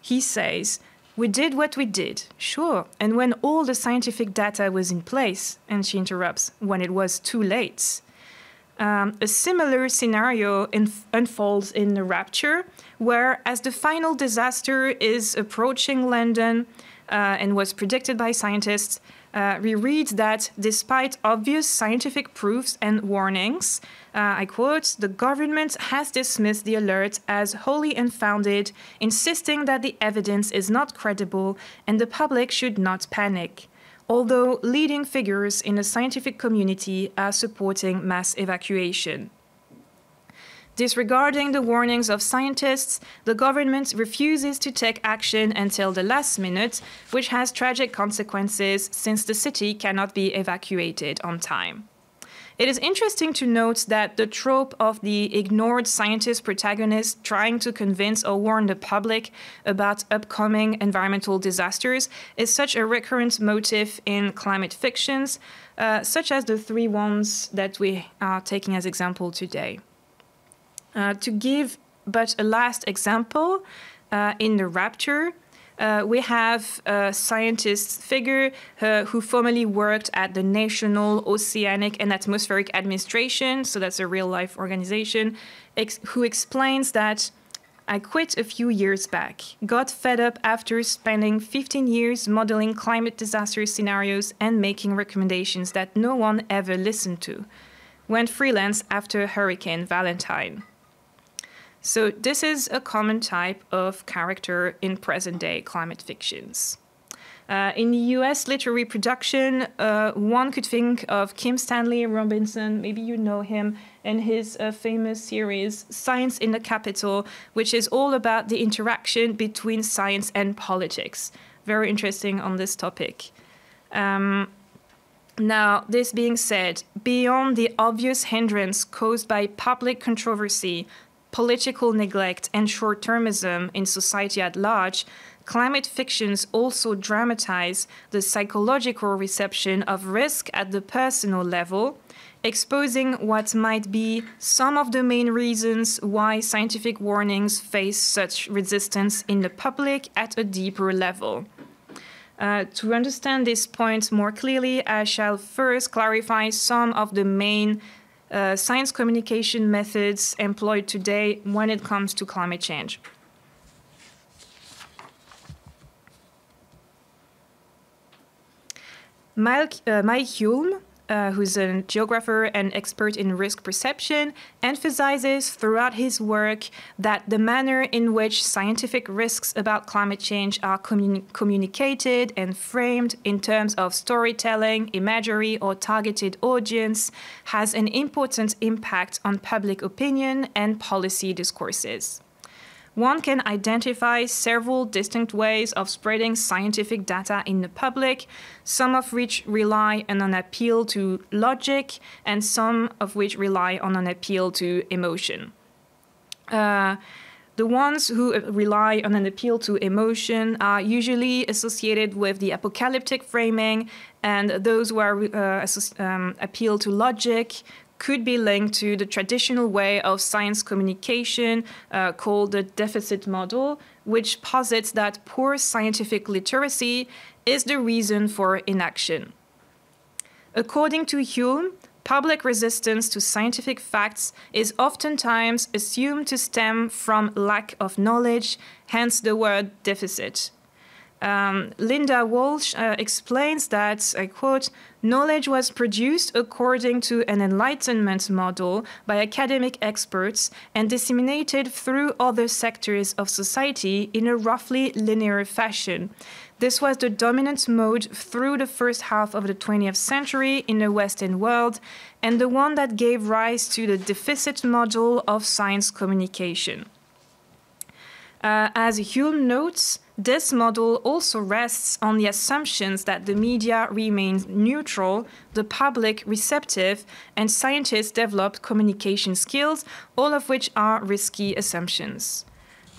He says, "We did what we did, sure, and when all the scientific data was in place," and she interrupts, "when it was too late." A similar scenario unfolds in The Rapture, where as the final disaster is approaching London and was predicted by scientists, we read that despite obvious scientific proofs and warnings, I quote, "the government has dismissed the alert as wholly unfounded, insisting that the evidence is not credible and the public should not panic, although leading figures in the scientific community are supporting mass evacuation." Disregarding the warnings of scientists, the government refuses to take action until the last minute, which has tragic consequences since the city cannot be evacuated on time. It is interesting to note that the trope of the ignored scientist protagonist trying to convince or warn the public about upcoming environmental disasters is such a recurrent motif in climate fictions, such as the three ones that we are taking as example today. To give but a last example, in The Rapture, we have a scientist figure who formerly worked at the National Oceanic and Atmospheric Administration, so that's a real-life organization, who explains that, "I quit a few years back, got fed up after spending 15 years modeling climate disaster scenarios and making recommendations that no one ever listened to. Went freelance after Hurricane Valentine." So this is a common type of character in present-day climate fictions. In US literary production, one could think of Kim Stanley Robinson, maybe you know him, and his famous series Science in the Capital, which is all about the interaction between science and politics. Very interesting on this topic. Now, this being said, beyond the obvious hindrance caused by public controversy, political neglect, and short-termism in society at large, climate fictions also dramatize the psychological reception of risk at the personal level, exposing what might be some of the main reasons why scientific warnings face such resistance in the public at a deeper level. To understand this point more clearly, I shall first clarify some of the main science communication methods employed today when it comes to climate change. Mike Hulme, who's a geographer and expert in risk perception, emphasizes throughout his work that the manner in which scientific risks about climate change are communicated and framed in terms of storytelling, imagery, or targeted audience has an important impact on public opinion and policy discourses. One can identify several distinct ways of spreading scientific data in the public, some of which rely on an appeal to logic and some of which rely on an appeal to emotion. The ones who rely on an appeal to emotion are usually associated with the apocalyptic framing, and those who are appeal to logic could be linked to the traditional way of science communication called the deficit model, which posits that poor scientific literacy is the reason for inaction. According to Hume, public resistance to scientific facts is oftentimes assumed to stem from lack of knowledge, hence the word deficit. Linda Walsh explains that, I quote, knowledge was produced according to an Enlightenment model by academic experts and disseminated through other sectors of society in a roughly linear fashion. This was the dominant mode through the first half of the 20th century in the Western world, and the one that gave rise to the deficit model of science communication. As Hume notes, this model also rests on the assumptions that the media remain neutral, the public receptive, and scientists develop communication skills, all of which are risky assumptions.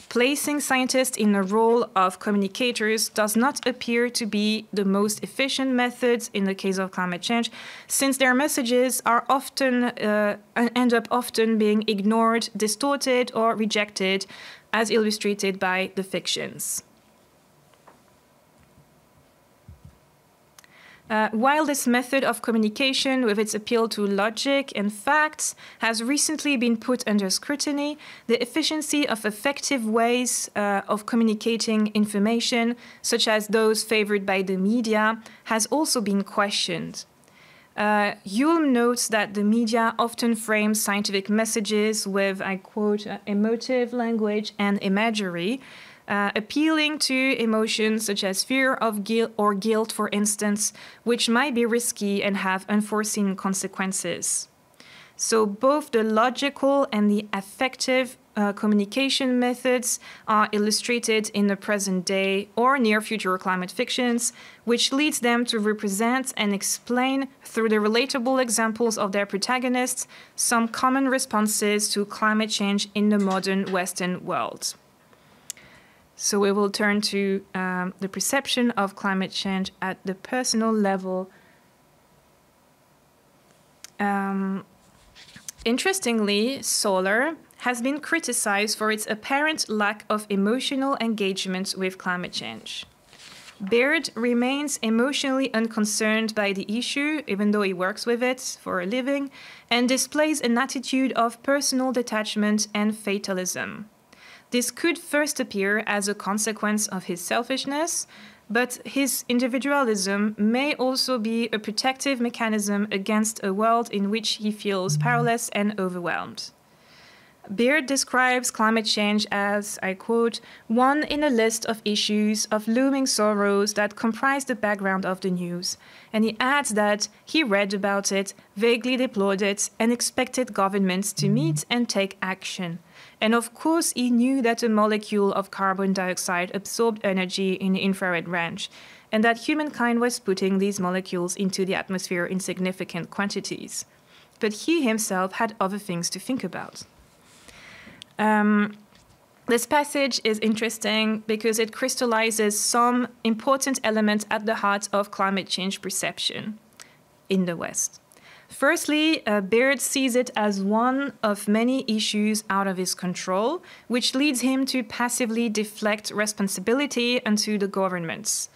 Placing scientists in the role of communicators does not appear to be the most efficient method in the case of climate change, since their messages are often end up often being ignored, distorted, or rejected, as illustrated by the fictions. While this method of communication, with its appeal to logic and facts, has recently been put under scrutiny, the efficiency of effective ways of communicating information, such as those favored by the media, has also been questioned. Hume notes that the media often frame scientific messages with, I quote, emotive language and imagery, appealing to emotions such as fear of guilt, for instance, which might be risky and have unforeseen consequences. So both the logical and the affective communication methods are illustrated in the present day or near future climate fictions, which leads them to represent and explain through the relatable examples of their protagonists some common responses to climate change in the modern Western world. So we will turn to the perception of climate change at the personal level. Interestingly, solar has been criticized for its apparent lack of emotional engagement with climate change. Baird remains emotionally unconcerned by the issue, even though he works with it for a living, and displays an attitude of personal detachment and fatalism. This could first appear as a consequence of his selfishness, but his individualism may also be a protective mechanism against a world in which he feels powerless and overwhelmed. Baird describes climate change as, I quote, one in a list of issues of looming sorrows that comprise the background of the news. And he adds that he read about it, vaguely deplored it, and expected governments to meet and take action. And of course, he knew that a molecule of carbon dioxide absorbed energy in the infrared range, and that humankind was putting these molecules into the atmosphere in significant quantities. But he himself had other things to think about. This passage is interesting because it crystallizes some important elements at the heart of climate change perception in the West. Firstly, Baird sees it as one of many issues out of his control, which leads him to passively deflect responsibility onto the governments,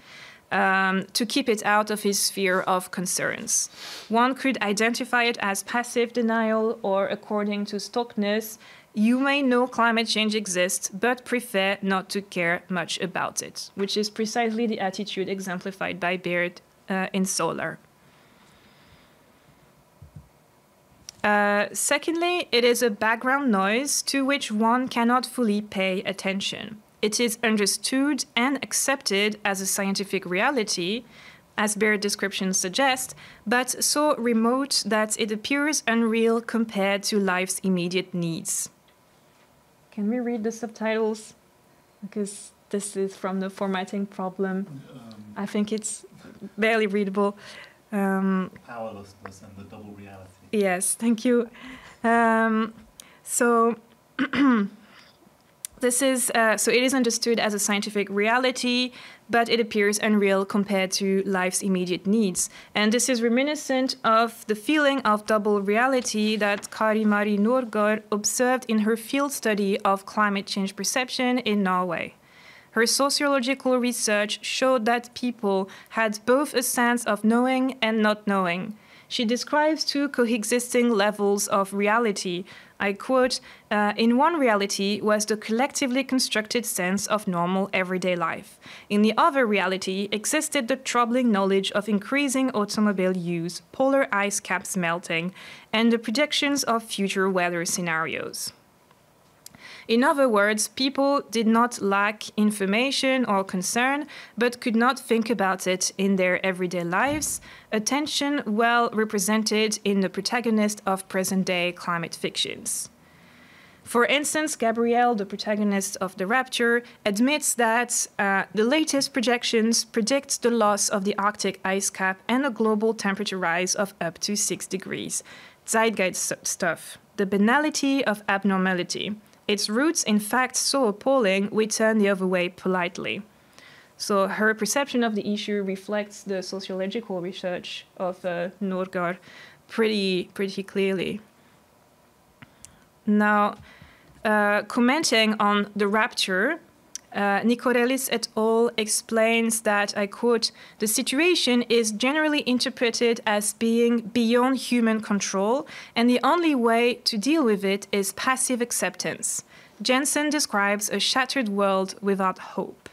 to keep it out of his sphere of concerns. One could identify it as passive denial, or according to Stockness, you may know climate change exists, but prefer not to care much about it, which is precisely the attitude exemplified by Baird in Solar. Secondly, it is a background noise to which one cannot fully pay attention. It is understood and accepted as a scientific reality, as Baird's descriptions suggest, but so remote that it appears unreal compared to life's immediate needs. Can we read the subtitles? Because this is from the formatting problem. I think it's barely readable. Powerlessness and the double reality. Yes, thank you. So it is understood as a scientific reality, but it appears unreal compared to life's immediate needs. And this is reminiscent of the feeling of double reality that Kari Mari Norgård observed in her field study of climate change perception in Norway. Her sociological research showed that people had both a sense of knowing and not knowing. She describes two coexisting levels of reality. I quote, in one reality was the collectively constructed sense of normal everyday life. In the other reality existed the troubling knowledge of increasing automobile use, polar ice caps melting, and the predictions of future weather scenarios. In other words, people did not lack information or concern, but could not think about it in their everyday lives, a tension well represented in the protagonist of present-day climate fictions. For instance, Gabrielle, the protagonist of The Rapture, admits that the latest projections predict the loss of the Arctic ice cap and a global temperature rise of up to 6 degrees. Zeitgeist stuff, the banality of abnormality. Its roots, in fact, so appalling, we turn the other way politely. So her perception of the issue reflects the sociological research of Norgard pretty clearly. Now, commenting on The Rapture, Nicorelis et al. Explains that, I quote, the situation is generally interpreted as being beyond human control, and the only way to deal with it is passive acceptance. Jensen describes a shattered world without hope.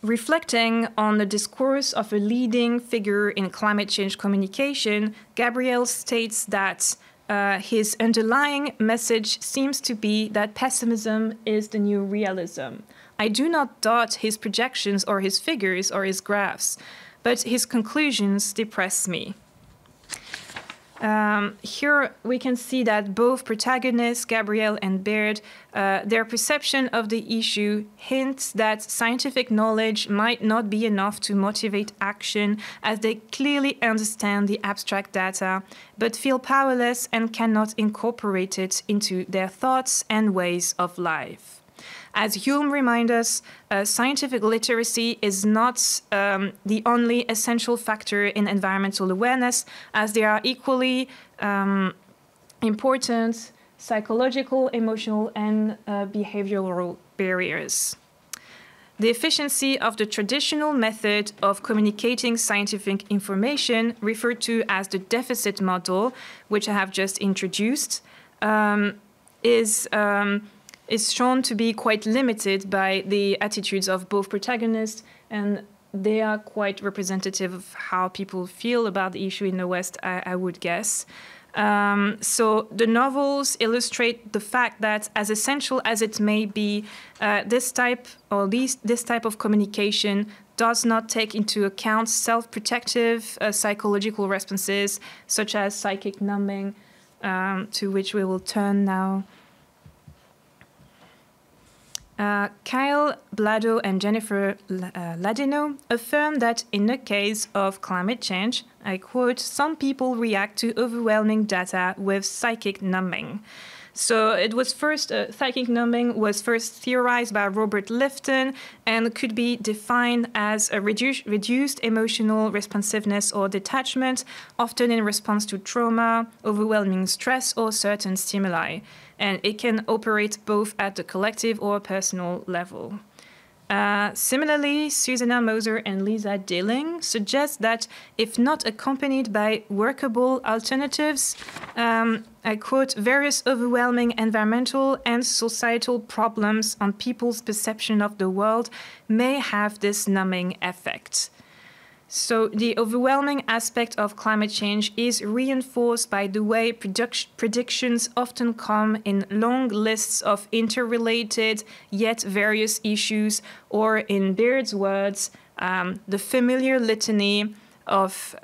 Reflecting on the discourse of a leading figure in climate change communication, Gabriel states that his underlying message seems to be that pessimism is the new realism. I do not doubt his projections or his figures or his graphs, but his conclusions depress me. Here we can see that both protagonists, Gabrielle and Baird, their perception of the issue hints that scientific knowledge might not be enough to motivate action, as they clearly understand the abstract data, but feel powerless and cannot incorporate it into their thoughts and ways of life. As Hume reminds us, scientific literacy is not the only essential factor in environmental awareness, as there are equally important psychological, emotional, and behavioral barriers. The efficiency of the traditional method of communicating scientific information, referred to as the deficit model, which I have just introduced, is shown to be quite limited by the attitudes of both protagonists, and they are quite representative of how people feel about the issue in the West, I would guess. So the novels illustrate the fact that, as essential as it may be, this type of communication does not take into account self-protective psychological responses, such as psychic numbing, to which we will turn now. Kyle Blado and Jennifer Ladino affirm that in the case of climate change, I quote, some people react to overwhelming data with psychic numbing. So it was first, psychic numbing was first theorized by Robert Lifton and could be defined as a reduced emotional responsiveness or detachment, often in response to trauma, overwhelming stress, or certain stimuli. And it can operate both at the collective or personal level. Similarly, Susanna Moser and Lisa Dilling suggest that if not accompanied by workable alternatives, I quote, various overwhelming environmental and societal problems on people's perception of the world may have this numbing effect. So the overwhelming aspect of climate change is reinforced by the way predictions often come in long lists of interrelated yet various issues, or in Baird's words, the familiar litany of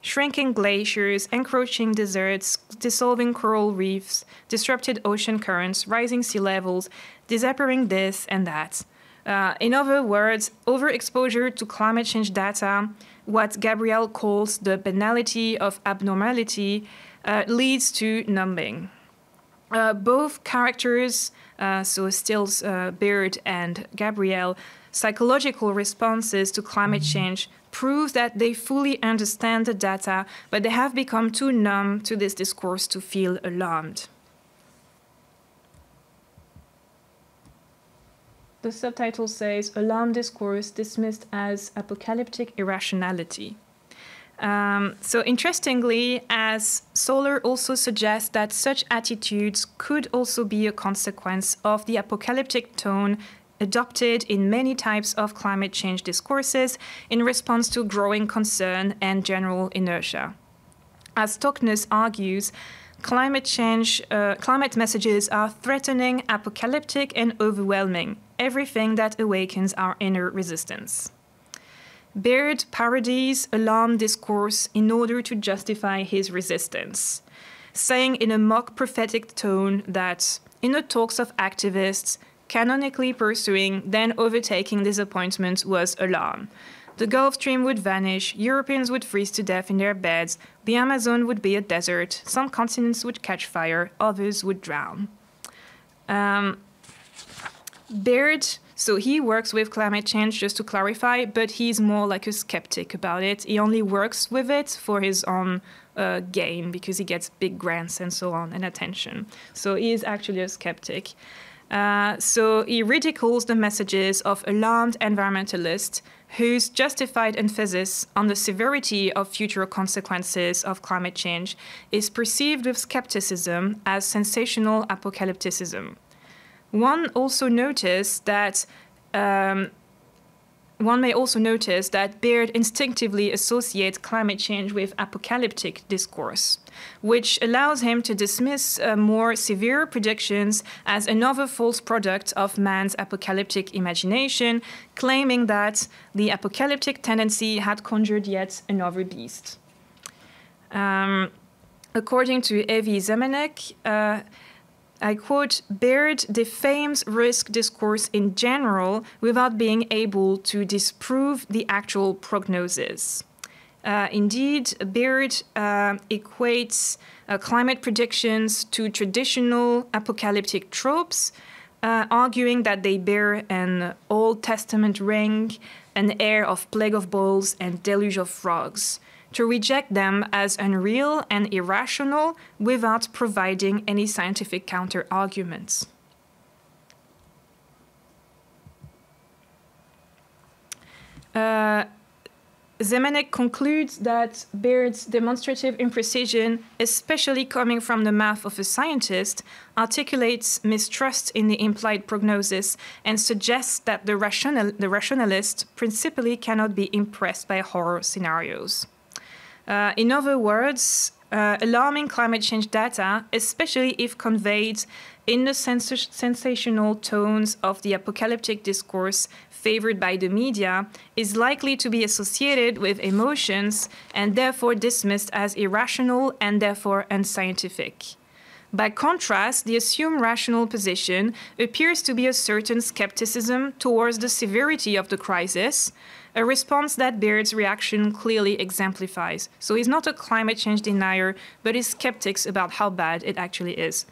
shrinking glaciers, encroaching deserts, dissolving coral reefs, disrupted ocean currents, rising sea levels, disappearing this and that. In other words, overexposure to climate change data, what Gabrielle calls the banality of abnormality, leads to numbing. Both characters, so Stills, Baird, and Gabrielle, psychological responses to climate change prove that they fully understand the data, but they have become too numb to this discourse to feel alarmed. The subtitle says, Alarm Discourse Dismissed as Apocalyptic Irrationality. So interestingly, as Solar also suggests that such attitudes could also be a consequence of the apocalyptic tone adopted in many types of climate change discourses in response to growing concern and general inertia. As Stockness argues, climate messages are threatening, apocalyptic, and overwhelming, everything that awakens our inner resistance. Baird parodies alarm discourse in order to justify his resistance, saying in a mock prophetic tone that, in the talks of activists, canonically pursuing, then overtaking disappointment was alarm. The Gulf Stream would vanish, Europeans would freeze to death in their beds, the Amazon would be a desert, some continents would catch fire, others would drown. Baird, so he works with climate change, just to clarify, but he's more like a skeptic about it. He only works with it for his own gain, because he gets big grants and so on, and attention. So he is actually a skeptic. So he ridicules the messages of alarmed environmentalists whose justified emphasis on the severity of future consequences of climate change is perceived with skepticism as sensational apocalypticism. One may also notice that Baird instinctively associates climate change with apocalyptic discourse, which allows him to dismiss more severe predictions as another false product of man's apocalyptic imagination, claiming that the apocalyptic tendency had conjured yet another beast. According to Evi Zemanek, I quote, Baird defames risk discourse in general without being able to disprove the actual prognosis. Indeed, Baird equates climate predictions to traditional apocalyptic tropes, arguing that they bear an Old Testament ring, an air of plague of bulls and deluge of frogs, to reject them as unreal and irrational without providing any scientific counter-arguments. Zemanek concludes that Baird's demonstrative imprecision, especially coming from the mouth of a scientist, articulates mistrust in the implied prognosis and suggests that the rationalist principally cannot be impressed by horror scenarios. In other words, alarming climate change data, especially if conveyed in the sensational tones of the apocalyptic discourse favored by the media, is likely to be associated with emotions and therefore dismissed as irrational and therefore unscientific. By contrast, the assumed rational position appears to be a certain skepticism towards the severity of the crisis, a response that Baird's reaction clearly exemplifies. So he's not a climate change denier, but he's skeptics about how bad it actually is.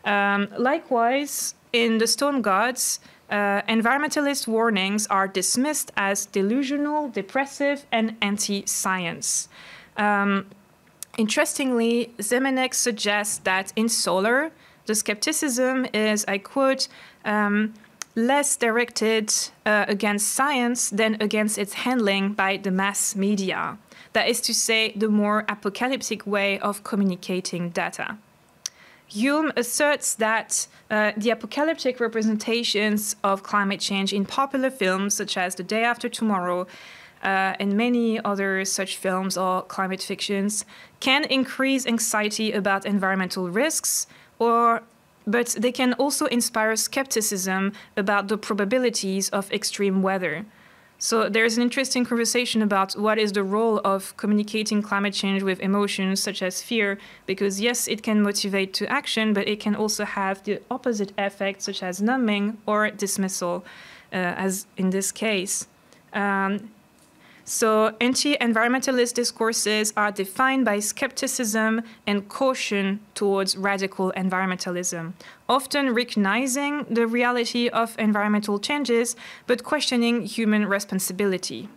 Likewise, in The Stone Gods, environmentalist warnings are dismissed as delusional, depressive, and anti-science. Interestingly, Zemanek suggests that in Solar, the skepticism is, I quote, less directed against science than against its handling by the mass media. That is to say, the more apocalyptic way of communicating data. Hume asserts that the apocalyptic representations of climate change in popular films, such as The Day After Tomorrow, and many other such films or climate fictions, can increase anxiety about environmental risks, but they can also inspire skepticism about the probabilities of extreme weather. So there's an interesting conversation about what is the role of communicating climate change with emotions such as fear, because yes, it can motivate to action, but it can also have the opposite effect, such as numbing or dismissal, as in this case. So anti-environmentalist discourses are defined by skepticism and caution towards radical environmentalism, often recognizing the reality of environmental changes, but questioning human responsibility.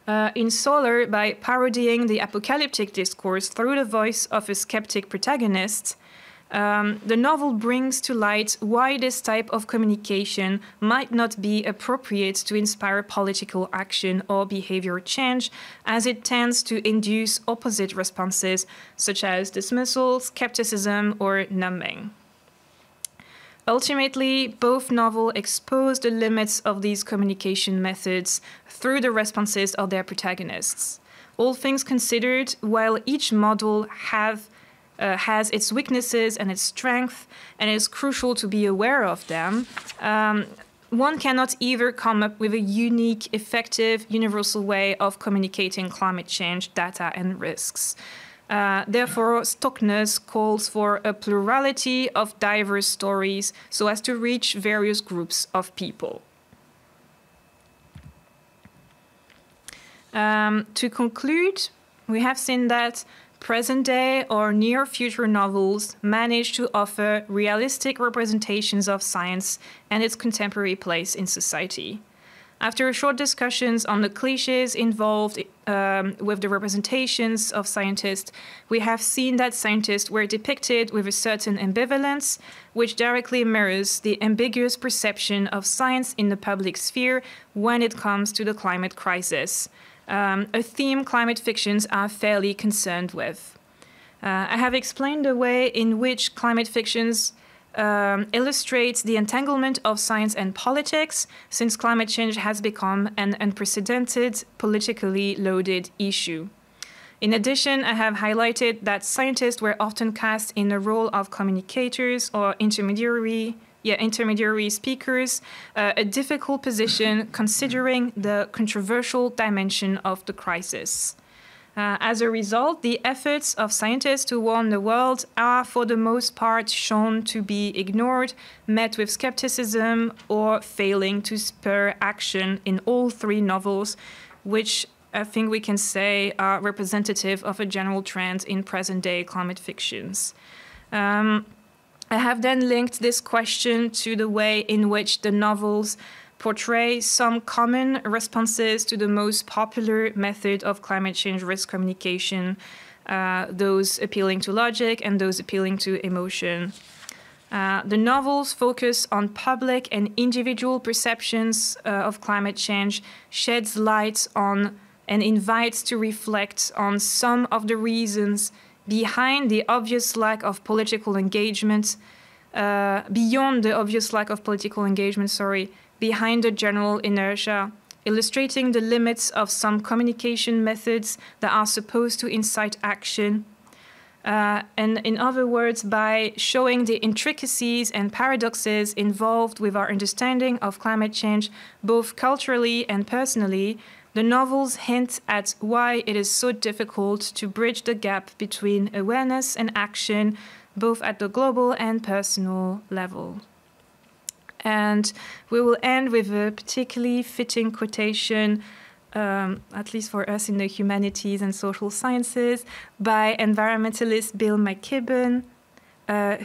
In Solar, by parodying the apocalyptic discourse through the voice of a skeptic protagonist, The novel brings to light why this type of communication might not be appropriate to inspire political action or behavior change, as it tends to induce opposite responses such as dismissal, skepticism, or numbing. Ultimately, both novels expose the limits of these communication methods through the responses of their protagonists. All things considered, while each model has its weaknesses and its strengths, and it is crucial to be aware of them, one cannot either come up with a unique, effective, universal way of communicating climate change, data, and risks. Therefore, Stocknes calls for a plurality of diverse stories so as to reach various groups of people. To conclude, we have seen that present-day or near-future novels manage to offer realistic representations of science and its contemporary place in society. After short discussions on the cliches involved with the representations of scientists, we have seen that scientists were depicted with a certain ambivalence, which directly mirrors the ambiguous perception of science in the public sphere when it comes to the climate crisis. A theme climate fictions are fairly concerned with. I have explained the way in which climate fictions illustrates the entanglement of science and politics, since climate change has become an unprecedented, politically loaded issue. In addition, I have highlighted that scientists were often cast in the role of communicators or intermediary speakers, a difficult position considering the controversial dimension of the crisis. As a result, the efforts of scientists to warn the world are, for the most part, shown to be ignored, met with skepticism, or failing to spur action in all three novels, which I think we can say are representative of a general trend in present-day climate fictions. I have then linked this question to the way in which the novels portray some common responses to the most popular method of climate change risk communication, those appealing to logic and those appealing to emotion. The novels focus on public and individual perceptions of climate change, sheds light on and invites to reflect on some of the reasons behind the obvious lack of political engagement, behind the general inertia, illustrating the limits of some communication methods that are supposed to incite action. And in other words, by showing the intricacies and paradoxes involved with our understanding of climate change, both culturally and personally, the novels hint at why it is so difficult to bridge the gap between awareness and action, both at the global and personal level. And we will end with a particularly fitting quotation, at least for us in the humanities and social sciences, by environmentalist Bill McKibben,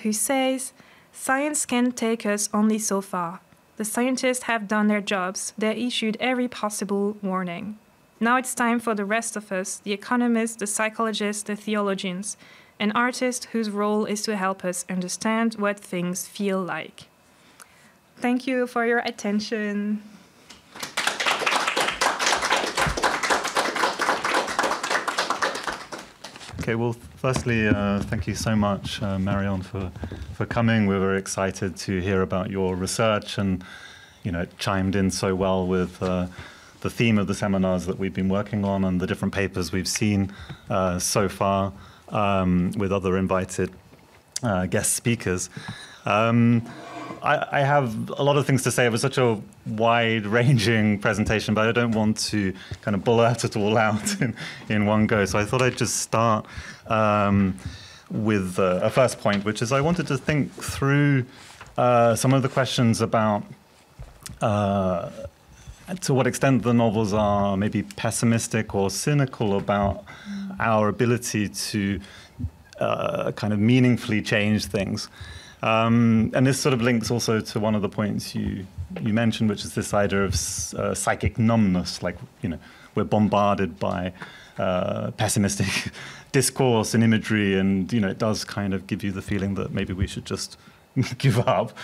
who says, "Science can take us only so far. The scientists have done their jobs. They issued every possible warning. Now it's time for the rest of us, the economists, the psychologists, the theologians, an artist whose role is to help us understand what things feel like." Thank you for your attention. Okay, well, firstly, thank you so much, Marion, for coming. We're very excited to hear about your research, and it chimed in so well with the theme of the seminars that we've been working on and the different papers we've seen so far with other invited guest speakers. I have a lot of things to say. It was such a wide-ranging presentation, but I don't want to kind of blurt it all out in one go. So I thought I'd just start with a first point, which is I wanted to think through some of the questions about to what extent the novels are maybe pessimistic or cynical about our ability to kind of meaningfully change things. And this sort of links also to one of the points you you mentioned, which is this idea of psychic numbness, like, you know, we're bombarded by pessimistic discourse and imagery, and, you know, it does kind of give you the feeling that maybe we should just give up,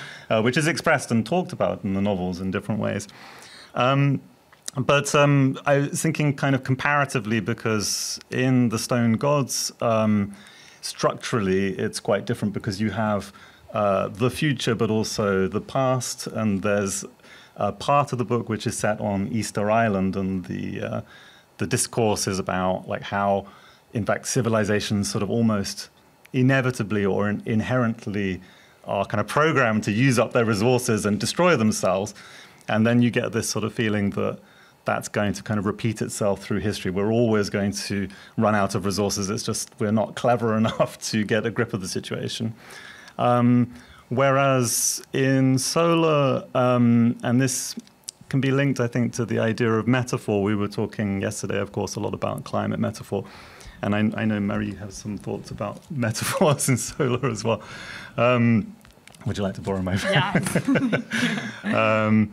which is expressed and talked about in the novels in different ways. But I was thinking kind of comparatively, because in The Stone Gods, structurally, it's quite different, because you have the future, but also the past, and there's a part of the book which is set on Easter Island, and the discourse is about like how, in fact, civilizations sort of almost inevitably or inherently are kind of programmed to use up their resources and destroy themselves. And then you get this sort of feeling that that's going to kind of repeat itself through history. We're always going to run out of resources. It's just we're not clever enough to get a grip of the situation. Whereas in Solar, and this can be linked, I think, to the idea of metaphor. We were talking yesterday, of course, a lot about climate metaphor. And I know, Marie, you have some thoughts about metaphors in Solar as well. Would you like to borrow my phone? Yeah.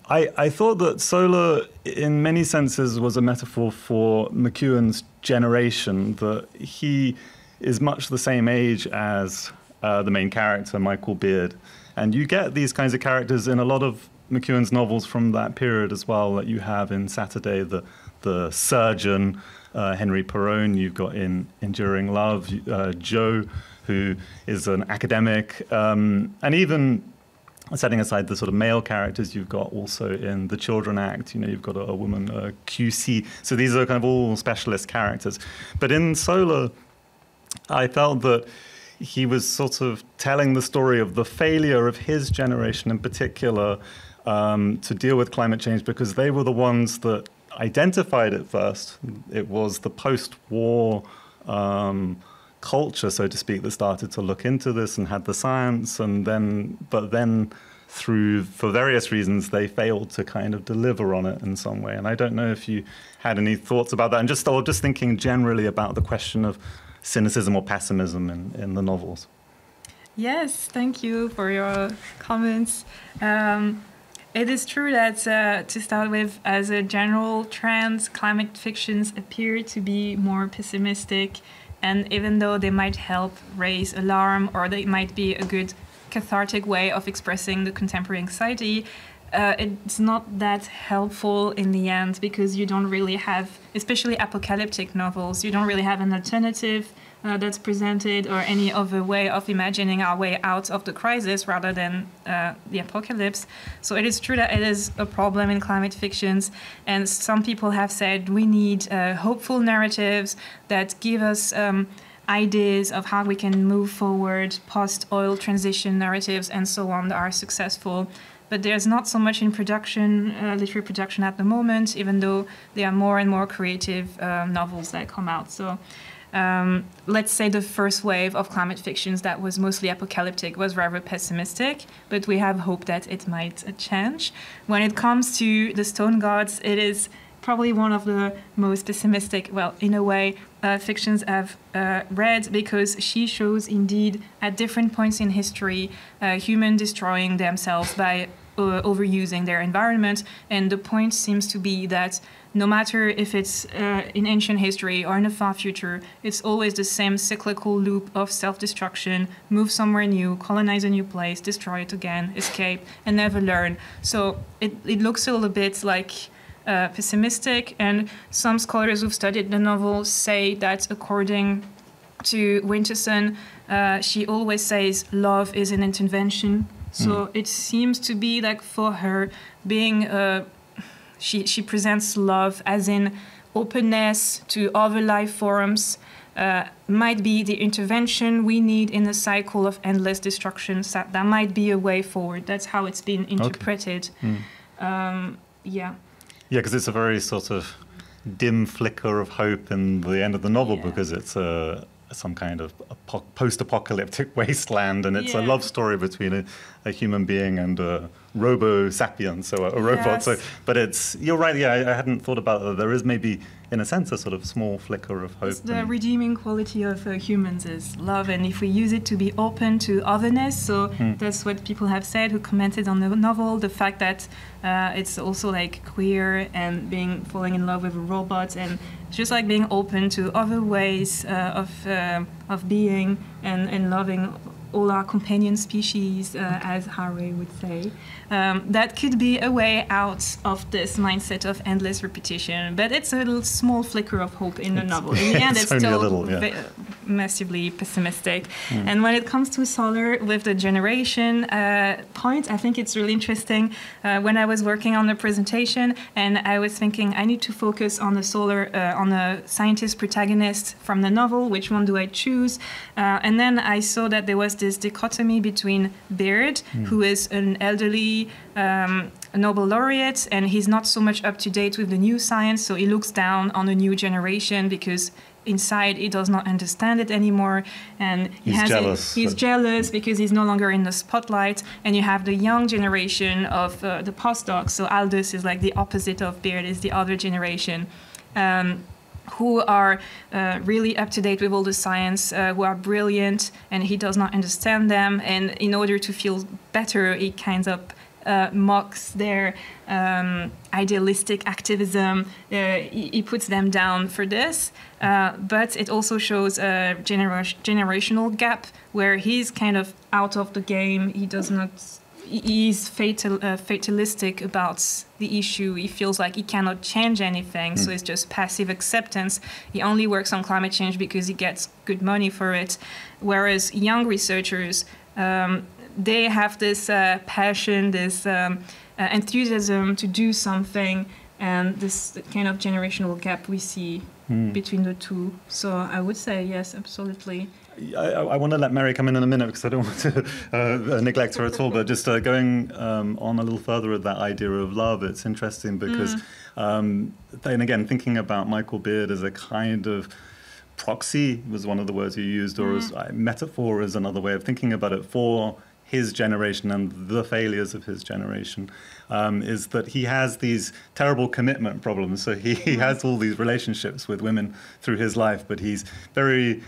I thought that Solar, in many senses, was a metaphor for McEwan's generation, that he is much the same age as the main character, Michael Beard. And you get these kinds of characters in a lot of McEwan's novels from that period as well, that you have in Saturday, the surgeon, Henry Perrone. You've got in Enduring Love, Joe, who is an academic, and even setting aside the sort of male characters, you've got also in The Children Act, you know, you've got a woman, QC. So these are kind of all specialist characters. But in Solar, I felt that he was sort of telling the story of the failure of his generation in particular to deal with climate change, because they were the ones that identified it first. It was the post-war culture, so to speak, that started to look into this and had the science, and but then for various reasons, they failed to kind of deliver on it in some way. And I don't know if you had any thoughts about that, and just thinking generally about the question of cynicism or pessimism in the novels. Yes, thank you for your comments. It is true that, to start with, as a general trend, climate fictions appear to be more pessimistic. And even though they might help raise alarm, or they might be a good cathartic way of expressing the contemporary anxiety, it's not that helpful in the end, because you don't really have, especially apocalyptic novels, you don't really have an alternative that's presented, or any other way of imagining our way out of the crisis rather than the apocalypse. So it is true that it is a problem in climate fictions, and some people have said we need hopeful narratives that give us ideas of how we can move forward, post-oil transition narratives and so on, that are successful. But there's not so much in production, literary production at the moment, even though there are more and more creative novels that come out. So let's say the first wave of climate fictions that was mostly apocalyptic was rather pessimistic, but we have hope that it might change. When it comes to The Stone Gods, it is probably one of the most pessimistic, well, in a way, fictions I've read, because she shows indeed at different points in history humans destroying themselves by overusing their environment. And the point seems to be that no matter if it's in ancient history or in the far future, it's always the same cyclical loop of self-destruction: move somewhere new, colonize a new place, destroy it again, escape, and never learn. So it looks a little bit like pessimistic, and some scholars who've studied the novel say that, according to Winterson, she always says love is an intervention. So it seems to be like, for her, being she presents love as in openness to other life forms, might be the intervention we need in a cycle of endless destruction. So that might be a way forward. That's how it's been interpreted. Okay. Yeah, because it's a very sort of dim flicker of hope in the end of the novel, because it's some kind of post-apocalyptic wasteland, and it's a love story between a human being and a robo-sapient, so a robot. So, but you're right, I hadn't thought about that. There is maybe in a sense, a sort of small flicker of hope. It's the redeeming quality of humans is love, and if we use it to be open to otherness, so that's what people have said who commented on the novel, the fact that it's also like queer and falling in love with a robot, and just like being open to other ways of being and loving all our companion species, as Harvey would say. That could be a way out of this mindset of endless repetition, but it's a little small flicker of hope in the novel. In the end, it's still massively pessimistic. And when it comes to solar, with the generation point, I think it's really interesting. When I was working on the presentation, and I was thinking I need to focus on the solar, on the scientist protagonist from the novel, which one do I choose? And then I saw that there was this dichotomy between Baird, who is an elderly Nobel laureate, and he's not so much up to date with the new science, so he looks down on the new generation because inside he does not understand it anymore, and he's jealous because he's no longer in the spotlight. And you have the young generation of the postdocs, so Aldous is like the opposite of Baird, is the other generation, who are really up to date with all the science, who are brilliant, and he does not understand them. And in order to feel better, he kind of mocks their idealistic activism. He puts them down for this. But it also shows a generational gap where he's kind of out of the game. He does not. He's fatalistic about the issue. He feels like he cannot change anything, so it's just passive acceptance. He only works on climate change because he gets good money for it. Whereas young researchers, they have this passion, this enthusiasm to do something, and this kind of generational gap we see between the two. So I would say yes, absolutely. I want to let Mary come in a minute because I don't want to neglect her at all, but just going on a little further with that idea of love, it's interesting because then again, thinking about Michael Beard as a kind of proxy was one of the words you used, or as metaphor is another way of thinking about it for his generation and the failures of his generation, is that he has these terrible commitment problems. So he has all these relationships with women through his life, but he's very...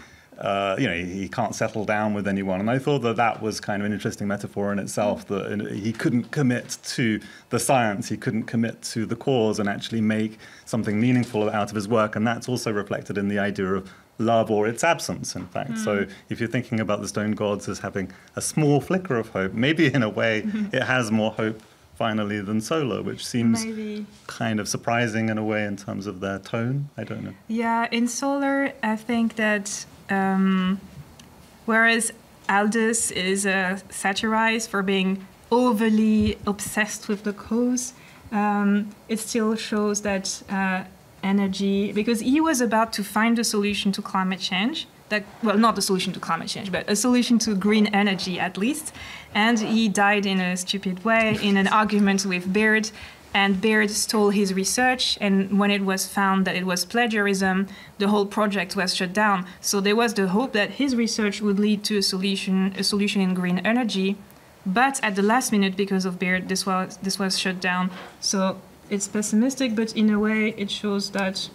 he can't settle down with anyone. And I thought that was kind of an interesting metaphor in itself, that he couldn't commit to the science, he couldn't commit to the cause and actually make something meaningful out of his work. And that's also reflected in the idea of love or its absence, in fact. So if you're thinking about the stone gods as having a small flicker of hope, maybe in a way it has more hope finally than solar, which seems kind of surprising in a way in terms of their tone. I don't know. Yeah, in solar, I think that whereas Aldous is satirized for being overly obsessed with the cause, it still shows that energy, because he was about to find a solution to climate change, not the solution to climate change, but a solution to green energy at least, and he died in a stupid way in an argument with Baird. And Baird stole his research, and when it was found that it was plagiarism, the whole project was shut down. So there was the hope that his research would lead to a solution in green energy, but at the last minute, because of Baird, this was shut down. So it's pessimistic, but in a way, it shows that,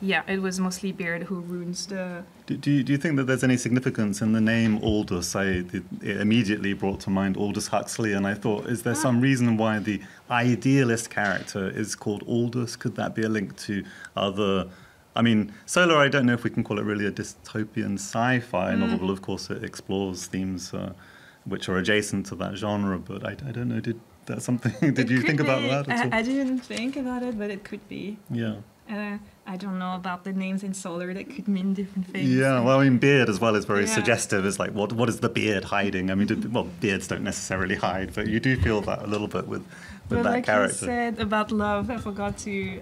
it was mostly Baird who ruins the... Do you think that there's any significance in the name Aldous? It immediately brought to mind Aldous Huxley, and I thought, is there some reason why the idealist character is called Aldous? Could that be a link to other... I mean, Solar, I don't know if we can call it really a dystopian sci-fi novel. Of course, it explores themes which are adjacent to that genre, but I don't know, did you think about that at all? I didn't think about it, but it could be. Yeah. I don't know about the names in Solar that could mean different things. Yeah, well, I mean, beard as well is very suggestive. It's like, what is the beard hiding? I mean, beards don't necessarily hide, but you do feel that a little bit with that like character. Like you said about love, I forgot to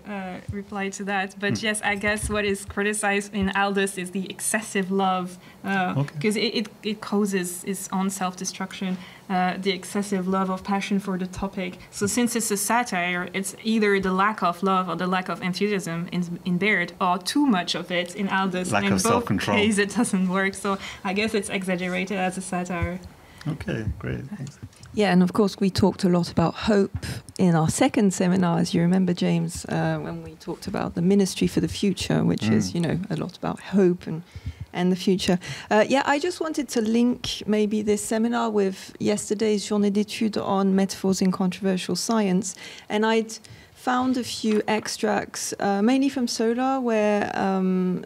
reply to that. But yes, I guess what is criticized in Aldous is the excessive love, because it causes its own self-destruction, the excessive love of passion for the topic. So since it's a satire, it's either the lack of love or the lack of enthusiasm in Baird, or too much of it in Aldous. Lack and of self-control. In both cases, it doesn't work. So I guess it's exaggerated as a satire. Okay, great. Thanks. Yeah, and of course we talked a lot about hope in our second seminar, as you remember, James, when we talked about the Ministry for the Future, which is, you know, a lot about hope and the future. Yeah, I just wanted to link maybe this seminar with yesterday's Journée d'études on metaphors in controversial science, and I'd found a few extracts, mainly from Solar, where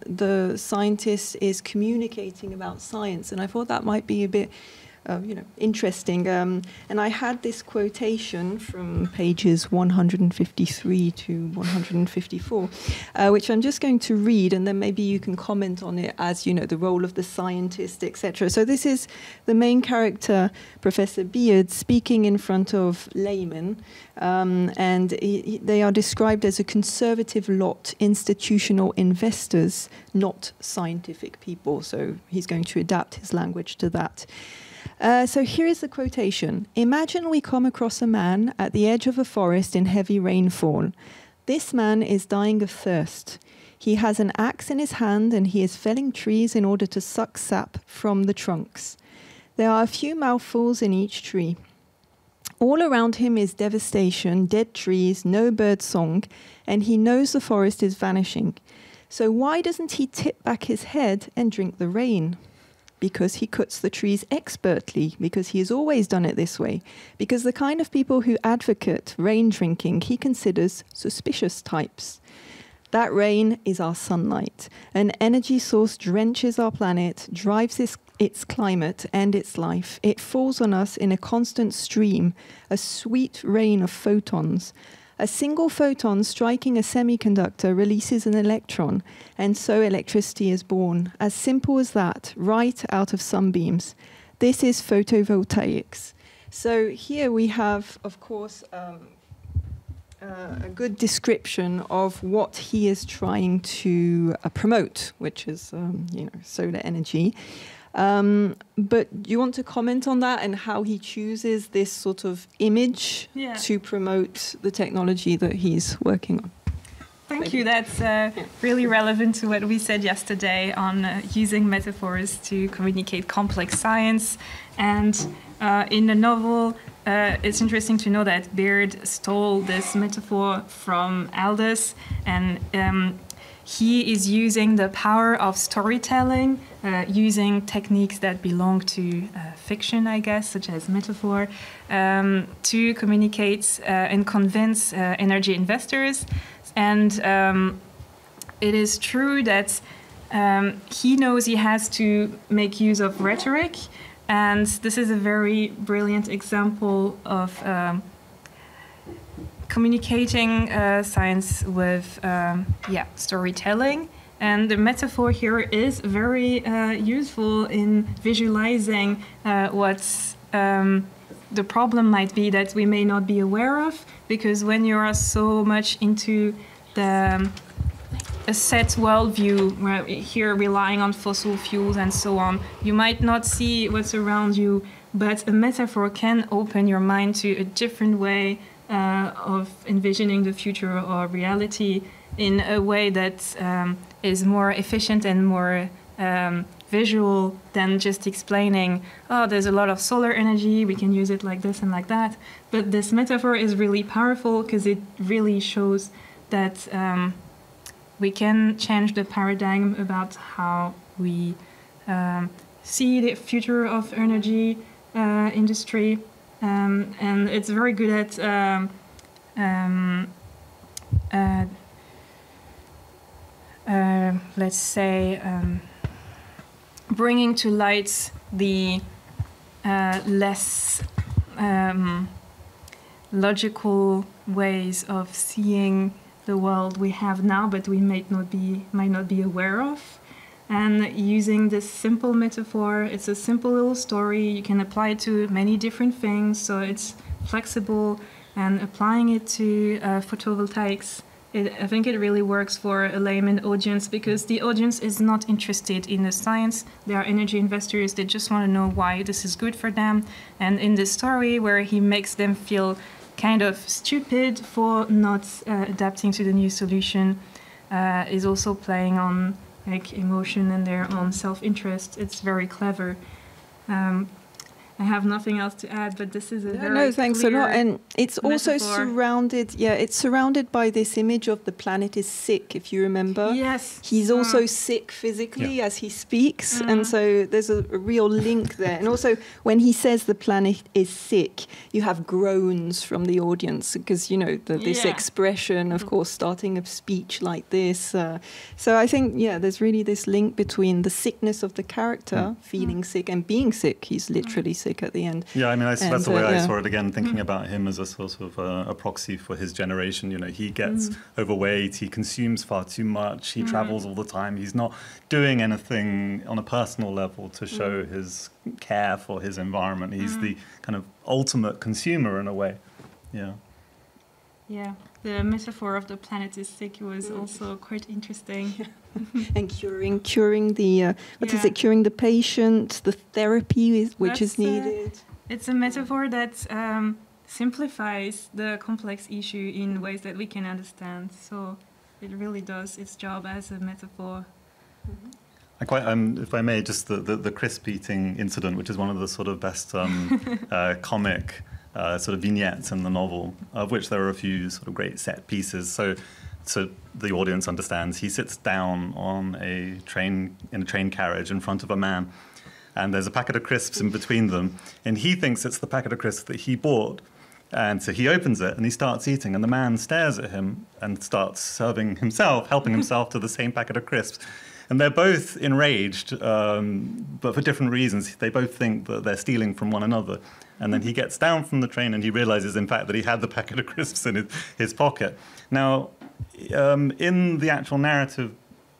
the scientist is communicating about science, and I thought that might be a bit interesting. And I had this quotation from pages 153 to 154, which I'm just going to read, and then maybe you can comment on it as, you know, the role of the scientist, etc. So this is the main character, Professor Beard, speaking in front of laymen, and they are described as a conservative lot, institutional investors, not scientific people. So he's going to adapt his language to that. So here is the quotation. Imagine we come across a man at the edge of a forest in heavy rainfall. This man is dying of thirst. He has an axe in his hand and he is felling trees in order to suck sap from the trunks. There are a few mouthfuls in each tree. All around him is devastation, dead trees, no bird song, and he knows the forest is vanishing. So why doesn't he tip back his head and drink the rain? Because he cuts the trees expertly, because he has always done it this way, because the kind of people who advocate rain drinking he considers suspicious types. That rain is our sunlight. An energy source drenches our planet, drives its climate and its life. It falls on us in a constant stream, a sweet rain of photons. A single photon striking a semiconductor releases an electron, and so electricity is born. As simple as that, right out of sunbeams. This is photovoltaics. So here we have, of course, a good description of what he is trying to promote, which is, solar energy. But do you want to comment on that and how he chooses this sort of image to promote the technology that he's working on? Thank you. That's really relevant to what we said yesterday on using metaphors to communicate complex science. And in the novel, it's interesting to know that Beard stole this metaphor from Aldous, and he is using the power of storytelling, using techniques that belong to fiction, I guess, such as metaphor, to communicate and convince energy investors. And it is true that he knows he has to make use of rhetoric, and this is a very brilliant example of communicating science with storytelling. And the metaphor here is very useful in visualizing what's the problem might be that we may not be aware of, because when you are so much into a set worldview, where here relying on fossil fuels and so on, you might not see what's around you, but a metaphor can open your mind to a different way of envisioning the future or reality in a way that is more efficient and more visual than just explaining, oh, there's a lot of solar energy, we can use it like this and like that. But this metaphor is really powerful because it really shows that we can change the paradigm about how we see the future of energy industry. And it's very good at let's say bringing to light the less logical ways of seeing the world we have now, but we might not be aware of. And using this simple metaphor, it's a simple little story. You can apply it to many different things, so it's flexible. And applying it to photovoltaics, I think it really works for a layman audience, because the audience is not interested in the science. They are energy investors. They just want to know why this is good for them. And in this story, where he makes them feel kind of stupid for not adapting to the new solution, is also playing on like emotion and their own self-interest. It's very clever. And I have nothing else to add, but this is a very no, thanks a lot. And it's also metaphor. it's surrounded by this image of the planet is sick, if you remember. Yes. He's also sick physically as he speaks, and so there's a real link there. And also, when he says the planet is sick, you have groans from the audience, because, you know, this expression, of course, starting a speech like this. So I think, there's really this link between the sickness of the character, feeling sick, and being sick. He's literally sick at the end. Yeah, I mean, that's the way I saw it again, thinking about him as a sort of a proxy for his generation. You know, he gets overweight, he consumes far too much, he travels all the time, he's not doing anything on a personal level to show his care for his environment. He's the kind of ultimate consumer in a way. Yeah. Yeah, the metaphor of the planet is sick was also quite interesting. And curing the curing the patient, the therapy which is needed. It's a metaphor that simplifies the complex issue in ways that we can understand. So it really does its job as a metaphor. I quite, if I may, just the crisp eating incident, which is one of the sort of best comic sort of vignettes in the novel, of which there are a few sort of great set pieces. So the audience understands. He sits down on a train carriage in front of a man, and there's a packet of crisps in between them, and he thinks it's the packet of crisps that he bought. And so he opens it and he starts eating, and the man stares at him and starts helping himself to the same packet of crisps. And they're both enraged, but for different reasons. They both think that they're stealing from one another. And then he gets down from the train and he realizes, in fact, that he had the packet of crisps in his pocket. Now, in the actual narrative,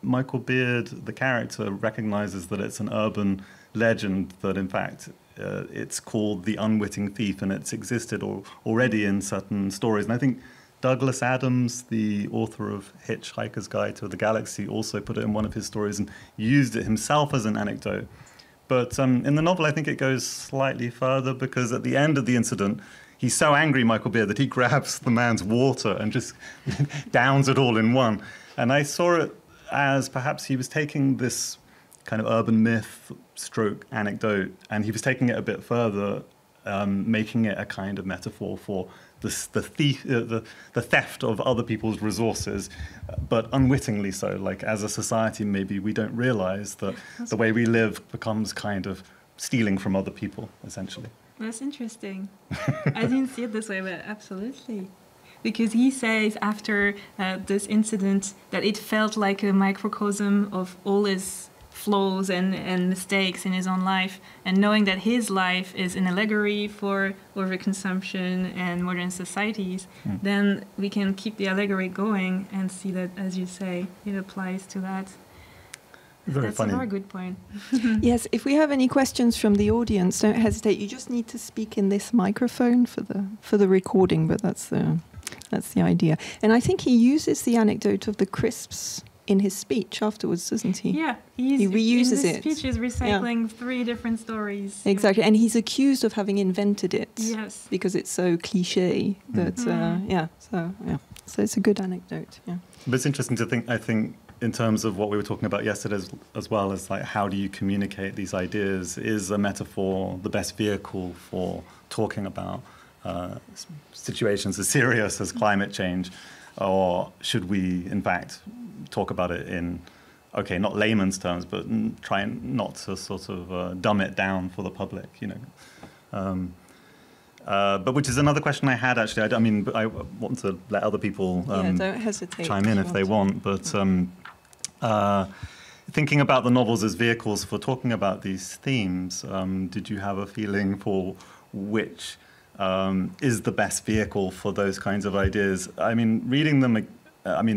Michael Beard, the character, recognizes that it's an urban legend, that in fact it's called The Unwitting Thief, and it's existed already in certain stories. And I think Douglas Adams, the author of Hitchhiker's Guide to the Galaxy, also put it in one of his stories and used it himself as an anecdote. But in the novel, I think it goes slightly further, because at the end of the incident, he's so angry, Michael Beard, that he grabs the man's water and just downs it all in one. And I saw it as perhaps he was taking this kind of urban myth stroke anecdote, and he was taking it a bit further, making it a kind of metaphor for the theft of other people's resources, but unwittingly so. Like, as a society, maybe we don't realize that the way we live becomes kind of stealing from other people, essentially. That's interesting. I didn't see it this way, but absolutely. Because he says after this incident that it felt like a microcosm of all his flaws and mistakes in his own life, and knowing that his life is an allegory for overconsumption and modern societies, then we can keep the allegory going and see that, as you say, it applies to that. That's a very good point. Yes, if we have any questions from the audience, don't hesitate. You just need to speak in this microphone for the recording, but that's the idea. And I think he uses the anecdote of the crisps in his speech afterwards, doesn't he? Yeah, he reuses it. His speech is recycling 3 different stories. Exactly, and he's accused of having invented it. Yes, because it's so cliche that so it's a good anecdote. Yeah, but it's interesting to think. I think in terms of what we were talking about yesterday, as well as like how do you communicate these ideas? Is a metaphor the best vehicle for talking about situations as serious as climate change, or should we, in fact, talk about it in, okay, not layman's terms, but try not to sort of dumb it down for the public, you know? But which is another question I had, actually. I mean, I want to let other people don't hesitate chime in if they want, but thinking about the novels as vehicles for talking about these themes, did you have a feeling for which is the best vehicle for those kinds of ideas? I mean, reading them,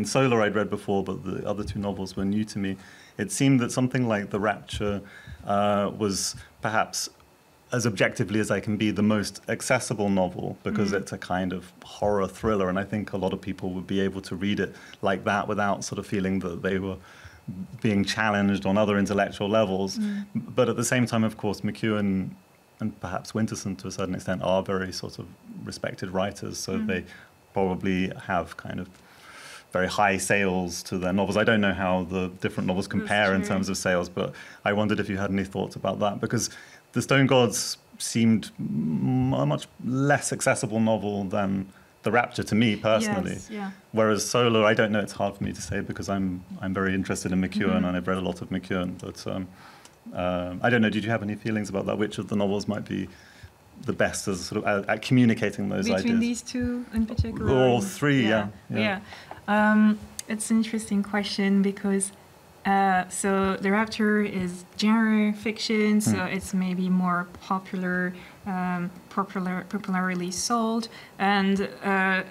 Solar I'd read before, but the other 2 novels were new to me. It seemed that something like The Rapture was perhaps, as objectively as I can be, the most accessible novel, because it's a kind of horror thriller, and I think a lot of people would be able to read it like that without sort of feeling that they were being challenged on other intellectual levels. But at the same time, of course, McEwan and perhaps Winterson to a certain extent are very sort of respected writers, so they probably have kind of very high sales to their novels. I don't know how the different novels compare in terms of sales, but I wondered if you had any thoughts about that, because the Stone Gods seemed a much less accessible novel than The Rapture to me personally. Yes, yeah. Whereas Solar, I don't know, it's hard for me to say because I'm very interested in McEwan and I've read a lot of McEwan. But I don't know, did you have any feelings about that? Which of the novels might be the best as sort of at communicating those ideas? Between these two in particular? Or three, yeah. It's an interesting question because so The Rapture is genre fiction, so it's maybe more popularly sold, and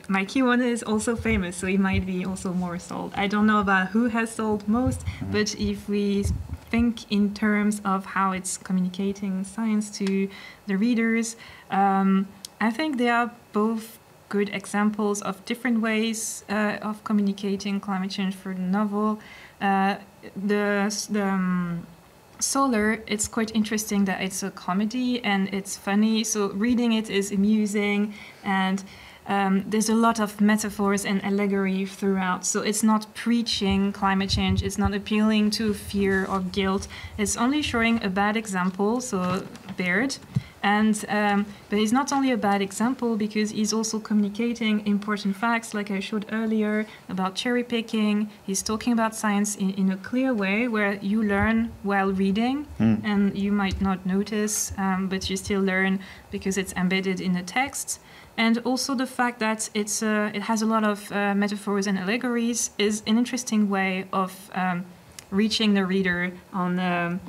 McEwan is also famous, so he might be also more sold. I don't know about who has sold most, but if we think in terms of how it's communicating science to the readers, I think they are both good examples of different ways of communicating climate change for the novel. Solar, it's quite interesting that it's a comedy and it's funny, so reading it is amusing, and there's a lot of metaphors and allegory throughout, so it's not preaching climate change, it's not appealing to fear or guilt, it's only showing a bad example, so Baird. And but he's not only a bad example because he's also communicating important facts, like I showed earlier about cherry picking. He's talking about science in a clear way where you learn while reading, and you might not notice, but you still learn because it's embedded in the text. And also the fact that it has a lot of metaphors and allegories is an interesting way of reaching the reader on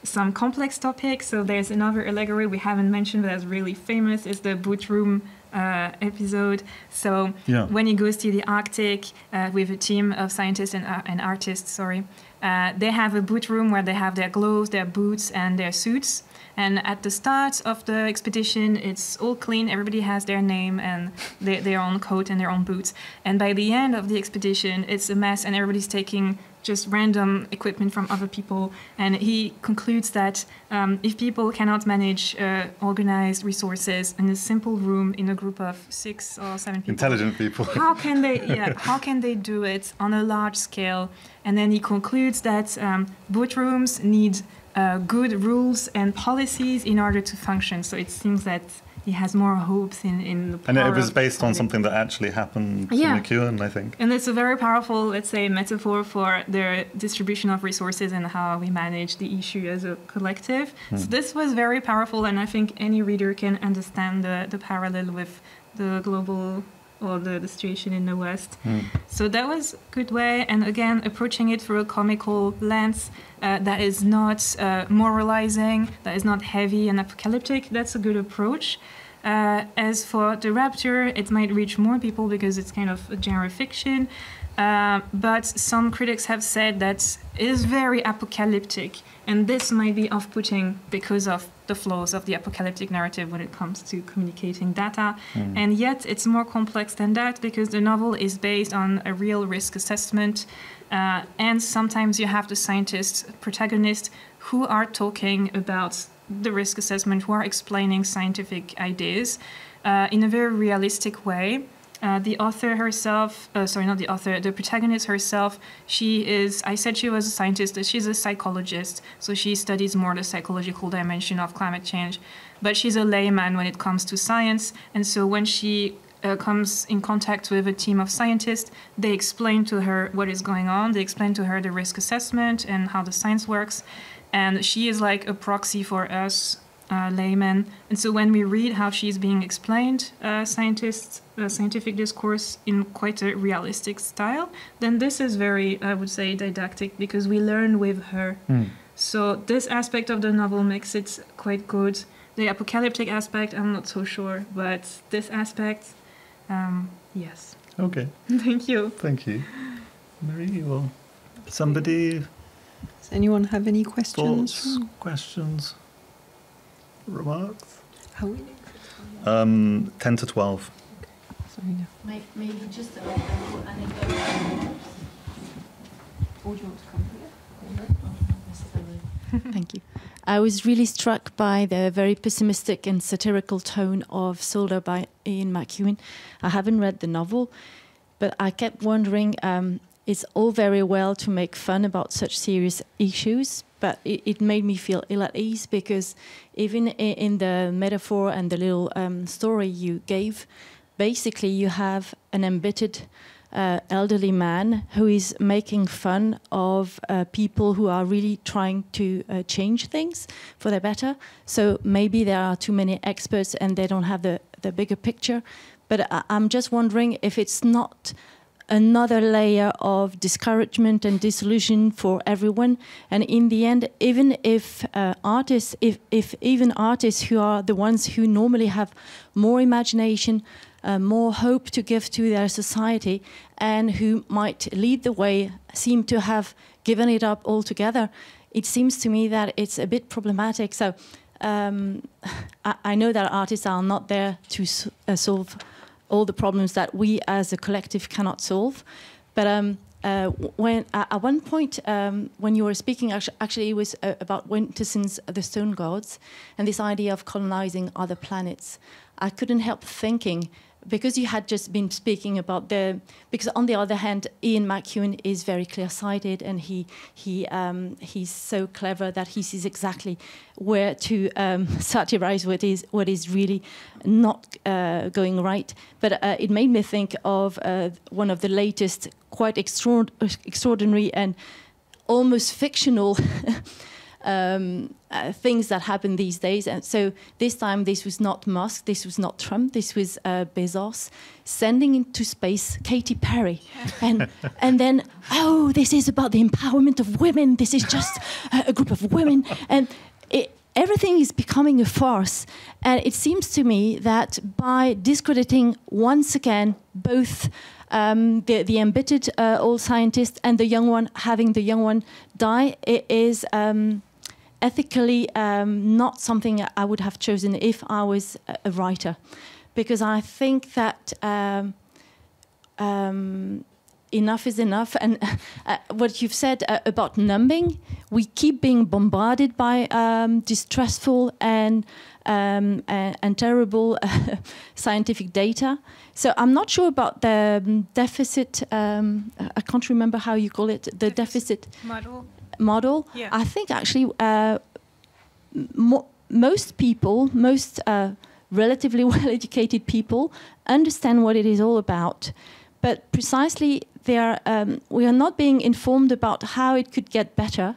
some complex topics. So there's another allegory we haven't mentioned but that's really famous, is the boot room episode. So when he goes to the Arctic with a team of scientists and artists, they have a boot room where they have their gloves, their boots and their suits. And at the start of the expedition, it's all clean. Everybody has their name and their own coat and their own boots. And by the end of the expedition, it's a mess and everybody's taking just random equipment from other people. And he concludes that if people cannot manage organized resources in a simple room in a group of 6 or 7 people, intelligent people, how can they do it on a large scale? And then he concludes that boot rooms need good rules and policies in order to function. So it seems that he has more hopes in the power. And it was based on something that actually happened to McEwan, I think. And it's a very powerful, let's say, metaphor for the distribution of resources and how we manage the issue as a collective. So this was very powerful, and I think any reader can understand the parallel with the global or the situation in the West. So that was a good way, and again, approaching it through a comical lens that is not moralizing, that is not heavy and apocalyptic. That's a good approach. As for The Rapture, it might reach more people because it's kind of a genre fiction, but some critics have said that it is very apocalyptic, and this might be off-putting because of the flaws of the apocalyptic narrative when it comes to communicating data. And yet it's more complex than that because the novel is based on a real risk assessment, and sometimes you have the scientists, protagonists, who are talking about the risk assessment, who are explaining scientific ideas in a very realistic way. The author herself, the protagonist herself, I said she was a scientist, she's a psychologist, so she studies more the psychological dimension of climate change, but she's a layman when it comes to science, and so when she comes in contact with a team of scientists, they explain to her what is going on, they explain to her the risk assessment and how the science works, and she is like a proxy for us laymen. And so when we read how she's being explained, scientific discourse in quite a realistic style, then this is very, I would say, didactic because we learn with her. So this aspect of the novel makes it quite good. The apocalyptic aspect, I'm not so sure, but this aspect, yes. Okay. Thank you. Thank you. Marie, or somebody? Does anyone have any questions? Thoughts, questions? Remarks? How 10 to 12. Sorry, no. Maybe just a little anecdote. Or do you want to come here? Thank you. I was really struck by the very pessimistic and satirical tone of Solar by Ian McEwan. I haven't read the novel, but I kept wondering it's all very well to make fun about such serious issues, but it made me feel ill at ease, because even in the metaphor and the little story you gave, basically you have an embittered elderly man who is making fun of people who are really trying to change things for the better. So maybe there are too many experts and they don't have the bigger picture. But I'm just wondering if it's not another layer of discouragement and disillusion for everyone. And in the end, even if artists, if even artists who are the ones who normally have more imagination, more hope to give to their society, and who might lead the way, seem to have given it up altogether, it seems to me that it's a bit problematic. So I know that artists are not there to solve all the problems that we as a collective cannot solve. But when at one point, when you were speaking, actually it was about Winterson's The Stone Gods, and this idea of colonizing other planets. I couldn't help thinking, because you had just been speaking about because on the other hand, Ian McEwan is very clear-sighted, and he's so clever that he sees exactly where to satirize what is really not going right. But it made me think of one of the latest, quite extraordinary and almost fictional things that happen these days. And so this time, this was not Musk, this was not Trump, this was Bezos sending into space Katy Perry. And then, oh, this is about the empowerment of women, this is just a group of women. And everything is becoming a farce. And it seems to me that by discrediting once again both the embittered old scientist and the young one, having the young one die, it is ethically not something I would have chosen if I was a writer, because I think that enough is enough. And what you've said about numbing, we keep being bombarded by distressful and terrible scientific data. So I'm not sure about the deficit, I can't remember how you call it, the deficit model. Yeah. I think actually most people, most relatively well-educated people understand what it is all about. But precisely we are not being informed about how it could get better,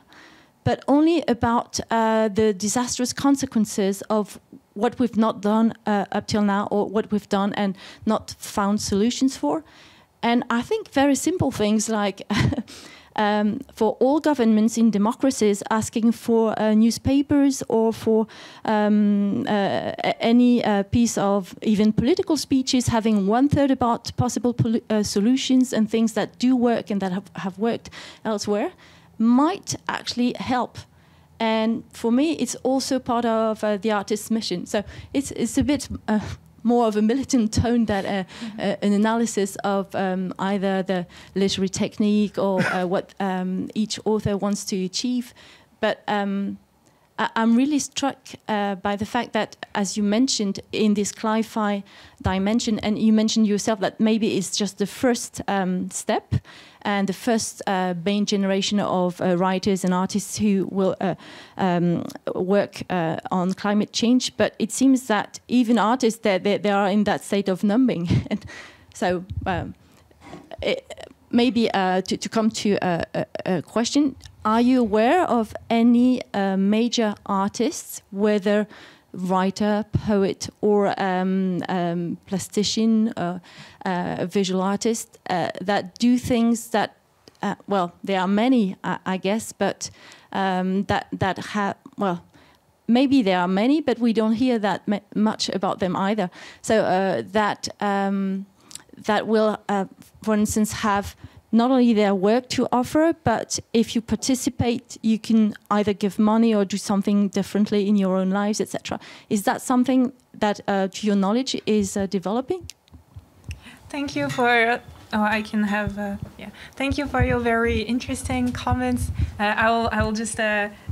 but only about the disastrous consequences of what we've not done up till now, or what we've done and not found solutions for. And I think very simple things like for all governments in democracies asking for newspapers or for any piece of even political speeches having 1/3 about possible solutions and things that do work and that have worked elsewhere might actually help. And for me, it's also part of the artist's mission. So it's a bit more of a militant tone than an analysis of either the literary technique or what each author wants to achieve. But I'm really struck by the fact that, as you mentioned, in this cli-fi dimension, and you mentioned yourself that maybe it's just the first step and the first main generation of writers and artists who will work on climate change. But it seems that even artists, they are in that state of numbing. And so maybe to come to a question, are you aware of any major artists, whether writer, poet, or plastician, visual artist, that do things that, well, there are many, I guess, but that have, well, maybe there are many, but we don't hear that much about them either. So that will, for instance, have not only their work to offer, but if you participate, you can either give money or do something differently in your own lives, etc. Is that something that, to your knowledge, is developing? Thank you for. I can have. Yeah. Thank you for your very interesting comments. I will just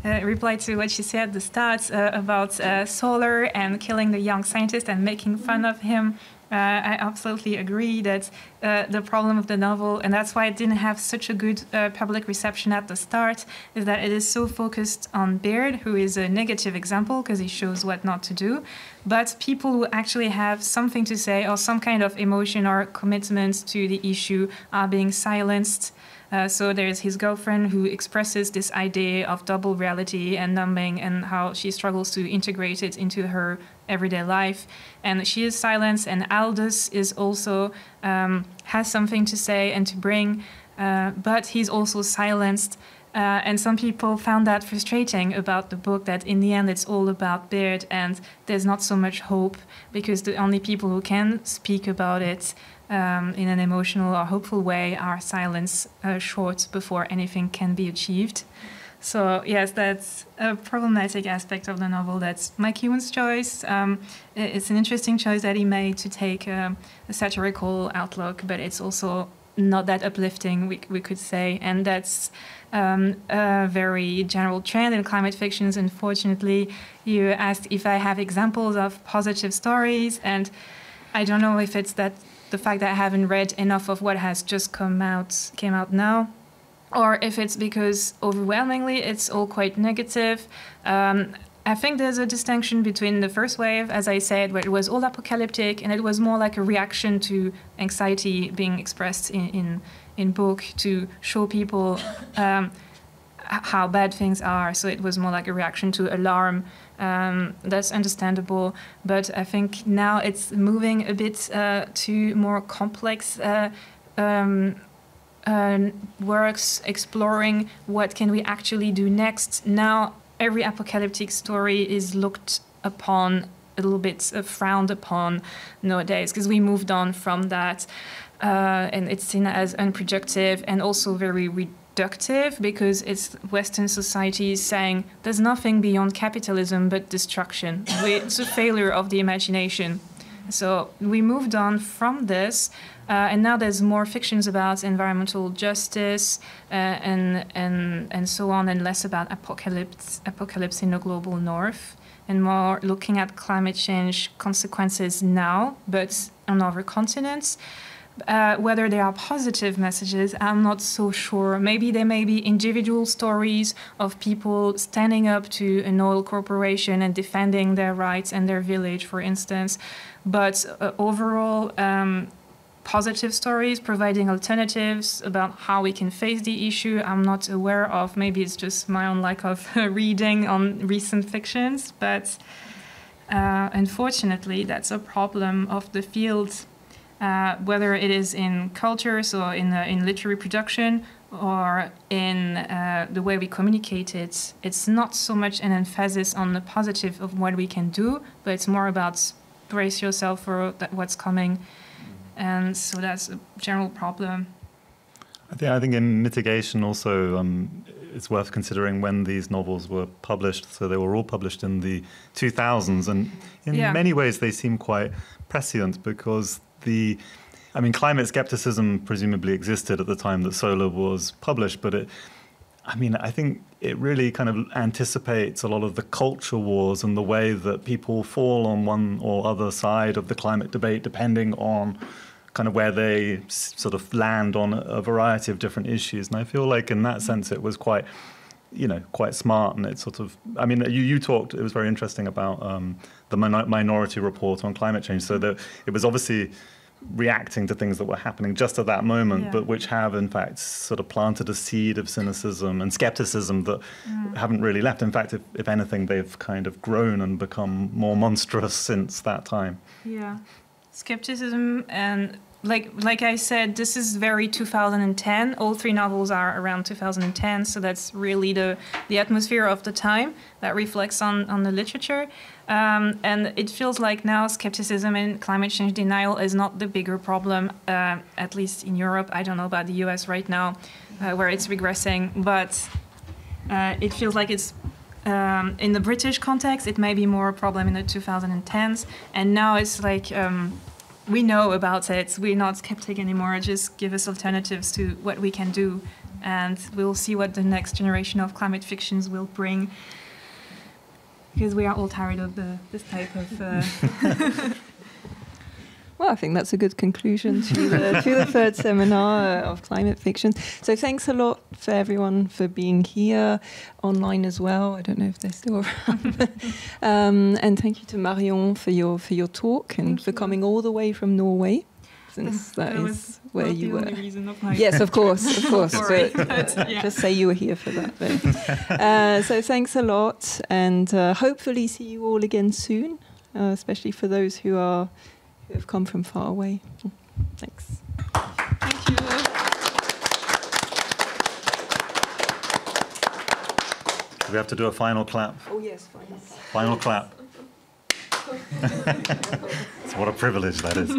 reply to what you said at the start about Solar and killing the young scientist and making fun of him. I absolutely agree that the problem of the novel, and that's why it didn't have such a good public reception at the start, is that it is so focused on Baird, who is a negative example because he shows what not to do. But people who actually have something to say or some kind of emotion or commitment to the issue are being silenced. So there's his girlfriend who expresses this idea of double reality and numbing and how she struggles to integrate it into her everyday life. And she is silenced, and Aldous is also has something to say and to bring, but he's also silenced. And some people found that frustrating about the book, that in the end it's all about Baird and there's not so much hope because the only people who can speak about it in an emotional or hopeful way are silenced short before anything can be achieved. So yes, that's a problematic aspect of the novel. That's Mike Ewan's choice. It's an interesting choice that he made to take a satirical outlook, but it's also not that uplifting, we could say. And that's a very general trend in climate fictions. Unfortunately, you asked if I have examples of positive stories, and I don't know if it's that the fact that I haven't read enough of what has just came out now, or if it's because overwhelmingly it's all quite negative. I think there's a distinction between the first wave, as I said, where it was all apocalyptic and it was more like a reaction to anxiety being expressed in book to show people how bad things are. So it was more like a reaction to alarm. That's understandable. But I think now it's moving a bit to more complex works, exploring what can we actually do next. Now every apocalyptic story is looked upon a little bit frowned upon nowadays because we moved on from that, and it's seen as unproductive and also very reductive because it's Western society saying there's nothing beyond capitalism but destruction. It's a failure of the imagination. So we moved on from this, and now there's more fictions about environmental justice and so on, and less about apocalypse in the global north, and more looking at climate change consequences now, but on other continents. Whether they are positive messages, I'm not so sure. Maybe there may be individual stories of people standing up to an oil corporation and defending their rights and their village, for instance. But overall, positive stories providing alternatives about how we can face the issue, I'm not aware of. Maybe it's just my own lack of reading on recent fictions. But unfortunately, that's a problem of the field. Whether it is in culture, so in literary production, or in the way we communicate it, it's not so much an emphasis on the positive of what we can do, but it's more about brace yourself for what's coming. And so that's a general problem. I think in mitigation also, it's worth considering when these novels were published. So they were all published in the 2000s, and in many ways they seem quite prescient because climate skepticism presumably existed at the time that Solar was published, but I think it really kind of anticipates a lot of the culture wars and the way that people fall on one or other side of the climate debate, depending on kind of where they sort of land on a variety of different issues. And I feel like in that sense it was quite smart, and it sort of, you talked, it was very interesting about the Minority Report on climate change, so that it was obviously reacting to things that were happening just at that moment, but which have in fact sort of planted a seed of cynicism and skepticism that haven't really left. In fact, if anything, they've kind of grown and become more monstrous since that time. Yeah, skepticism, and like I said, this is very 2010. All three novels are around 2010, so that's really the atmosphere of the time that reflects on the literature. And it feels like now skepticism and climate change denial is not the bigger problem, at least in Europe. I don't know about the US right now, where it's regressing, but it feels like it's in the British context, it may be more a problem in the 2010s. And now it's like we know about it. We're not skeptic anymore. Just give us alternatives to what we can do, and we'll see what the next generation of climate fictions will bring. Because we are all tired of this type of... Well, I think that's a good conclusion to the third seminar of climate fiction. So thanks a lot for everyone for being here, online as well. I don't know if they're still around. And thank you to Marion for your talk and for coming all the way from Norway, since that is where you were. Yes, of course. But just say you were here for that. So thanks a lot, and hopefully see you all again soon, especially for those who have come from far away. Thanks. Thank you. Do we have to do a final clap? Oh yes, final. Final clap. What a privilege that is.